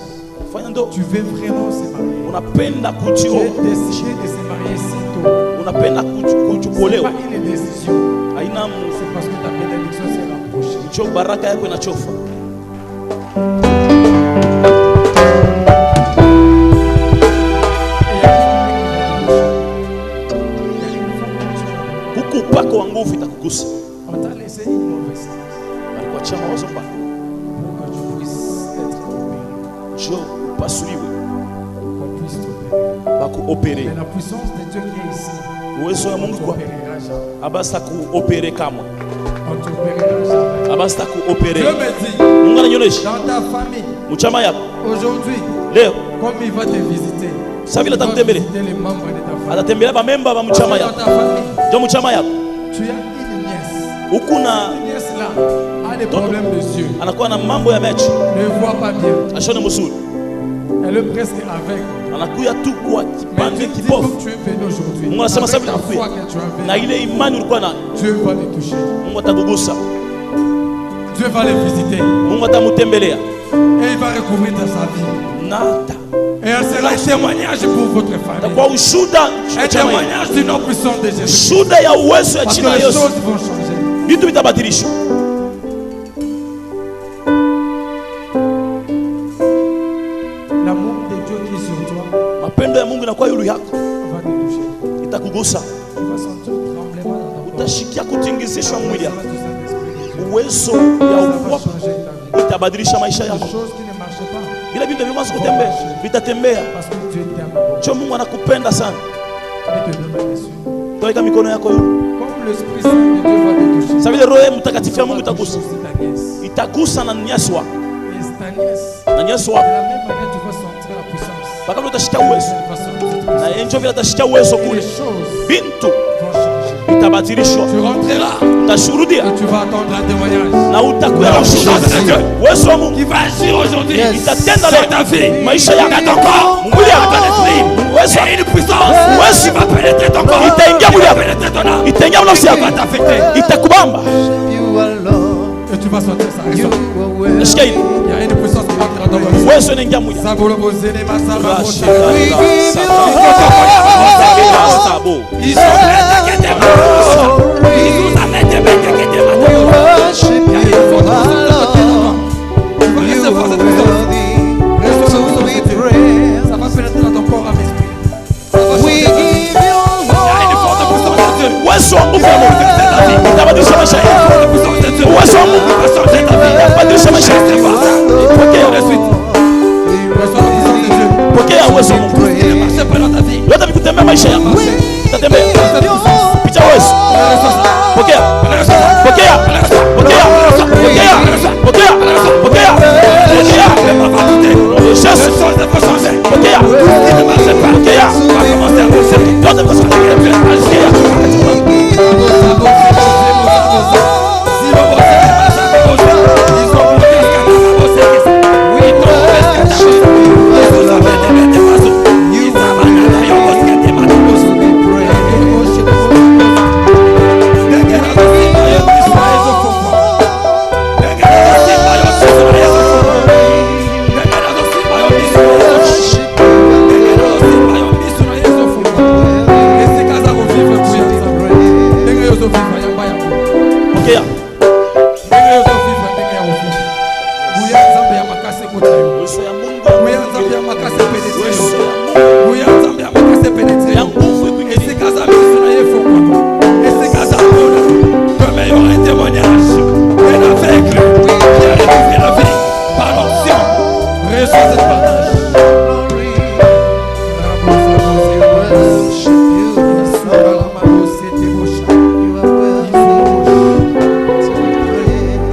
Fanya ndo. Tu veux vraiment se marier. Unapenda kujioa. Tu es décidé de se marier si tôt. Unapenda kujukuolewa. C'est pas une décision. Haina c'est parce que ta bénédiction s'est rapprochée. Cho baraka yako inachofa. Mais la puissance de Dieu qui est ici, uwezo wa Mungu kwa abasta kuopere kama on t'opérera jamais. abasta kuopere. Dieu me dit, Mungu ananionyesha dans ta famille, mchama yako aujourd'hui, leo comme il va te visiter, sasa vile atakutembelea, visiter les membres de ta famille. atatembelea ba memba ba mchama Dans yako, ta famille, ndio mchama yako. tu as une nièce. Ukuna Une nièce là a des problèmes de yeux. anakuwa na mambo ya mechi, Ne voit pas bien. ashone mzuri, Elle est presque aveugle. anakuya tu kwa Mais kipande Dieu dit kipofu. comme tu es venu aujourd'hui, Mungu anasema sasa avec la vile foi que tu as na venu, ile imani ulikuwa nayo, Dieu va les toucher. Mungu atakugusa, Dieu va les visiter. Mungu atamutembelea Et il va recouvrir ta sa vie. na Et elle sera un témoignage pour votre famille. kwa ushuda Un témoignage du nom puissant de Jésus. shuda ya uwezo ya Parce que jina la les Yesu, choses vont changer. vitu vitabadilishwa. L'amour de Dieu qui est sur toi Mapendo ya Mungu inakuwa yulu yako, va te toucher. itakugusa, Tu vas sentir le tremblement dans ton corps. utashikia kutingizishwa mwili Ça yako. va te Saint-Esprit de Dieu. Uwezo Ça ya va ukubwa changer ta vie. itabadilisha maisha Des yako. choses qui ne marchent pas. Bila vitu vimwanza kutembea vitatembea, Parce que Dieu t'aime beaucoup. cho Mungu anakupenda sana. Et te donne dessus. Taweka mikono yako yulu, Comme l'Esprit Saint de Dieu va te toucher. sasa vile Roho Mtakatifu ya Mungu Ça va itagusa, toucher aussi ta nièce. itagusa na nyasi wako Et ta nièce, na nyasi de wako, la même manière, tu vas sentir la puissance. mpaka vile utashikia uwezo Tu vas sentir cette na puissance. enjo vile utashikia uwezo Et les kule, choses bintu vont changer. vitabadilishwa, Tu rentreras utashuhudia et tu vas attendre un témoignage. na utakuwa na ushuhuda. Uwezo wa Mungu Qui va agir aujourd'hui itatenda sur ta vie. leo maisha yako, Dans ton corps, mwili dans yako, ton esprit. uwezo Et une puissance qui va pénétrer ton corps. itaingia mwili Qui va yako, pénétrer ton âme. itaingia nafsi Qui yako, va t'affecter. itakubamba. Et tu vas sentir ça. Ressens. Nasikia hili Il y a une puissance qui va entrer dans ton corps. uwezo inaingia mwili yako. Zabolo bozele masaba Rasha, bozele. Sabo. Ils sont prêts à quitter ma bouche. Ils nous amènent des mecs à quitter ma bouche. Il y a une force de puissance dans ton corps. Tu vas recevoir cette puissance. Recevoir cette puissance. Ça va pénétrer dans ton corps à l'esprit. Ça va changer ta vie. Il y a une force de puissance de Dieu. Uwezo wa Mungu itabadilisha maisha yako. Uwezo wa Mungu itabadilisha maisha yako. Pokea Reçois la puissance de Dieu. pokea uwezo wa Mungu. Ne marchez pas dans ta vie. Yote vikutembea maisha yako. Utatembea. Picha uwezo. Pokea. Pokea. Pokea. Pokea. Pokea. Pokea. Pokea. Jésus. Pokea. Pokea. Yote vikutembea. Pokea. Uwezo ya Mungu. Ya nguvu ikuingilie.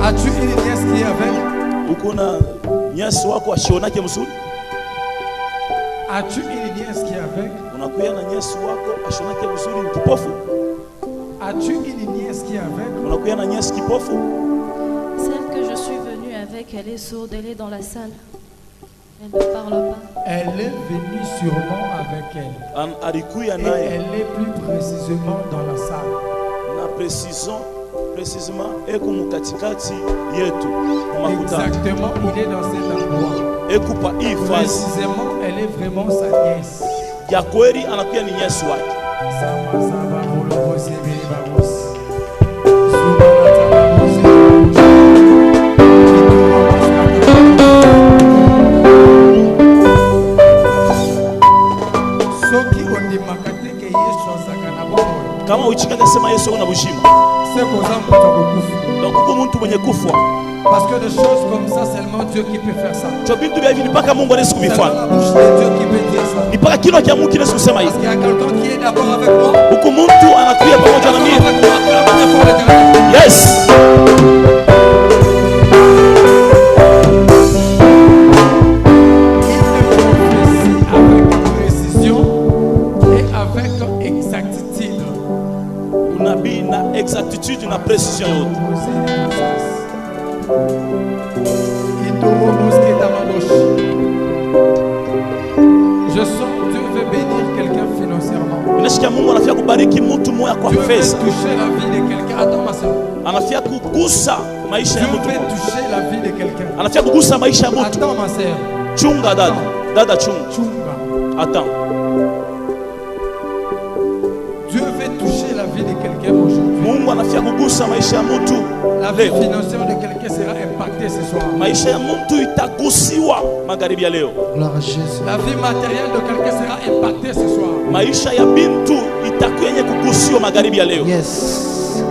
As-tu une nièce qui est aveugle? Uko na nyasi wako ashionake mzuri. As-tu une nièce qui est aveugle? Unakuya na nyasi wako ashionake mzuri ni kipofu. As-tu une nièce qui est aveugle? Unakuya na nyasi kipofu. Celle que je suis venue avec, elle est sourde, elle est dans la salle. Elle ne parle pas. Elle est venue sûrement avec elle. Alikuya Et naye elle est plus précisément dans la salle. na precisement eko mukatikati yetu makutano Exactement, il est dans cet endroit. ekupa hii fasi Précisément, elle est vraiment sa nièce. ya kweli, anakuya ni nyesi wake. Sama saba bolo bose bili babos. Suba mataba bose babos. Kituma maskata babos. Soki ondimaka te ke Yesu azaka na bomoi. Kama uchikaka sema Yesu una bushima, C'est koza mutu akokufa. donc uko muntu mwenye kufwa Parce que des choses comme ça, seulement Dieu qui peut faire ça. cho bintu bya hivi mpaka Mungu anaweza C'est dans kuvifanya, la bouche de Dieu qui peut dire ça. mpaka Parce qu'il y a quelqu'un qui est d'abord avec moi. Yes. Exactitude, une précision. Je sens Dieu veut bénir quelqu'un financièrement. Dieu veut toucher la vie de quelqu'un. Attends ma soeur. Dieu veut toucher la vie de quelqu'un. Attends ma soeur. Chunga dada chunga. Attends. Dieu veut toucher la vie de quelqu'un aujourd'hui. La vie financière de quelqu'un sera impactée ce soir. Gloire à Jésus. La vie matérielle de quelqu'un sera impactée ce soir. Yes.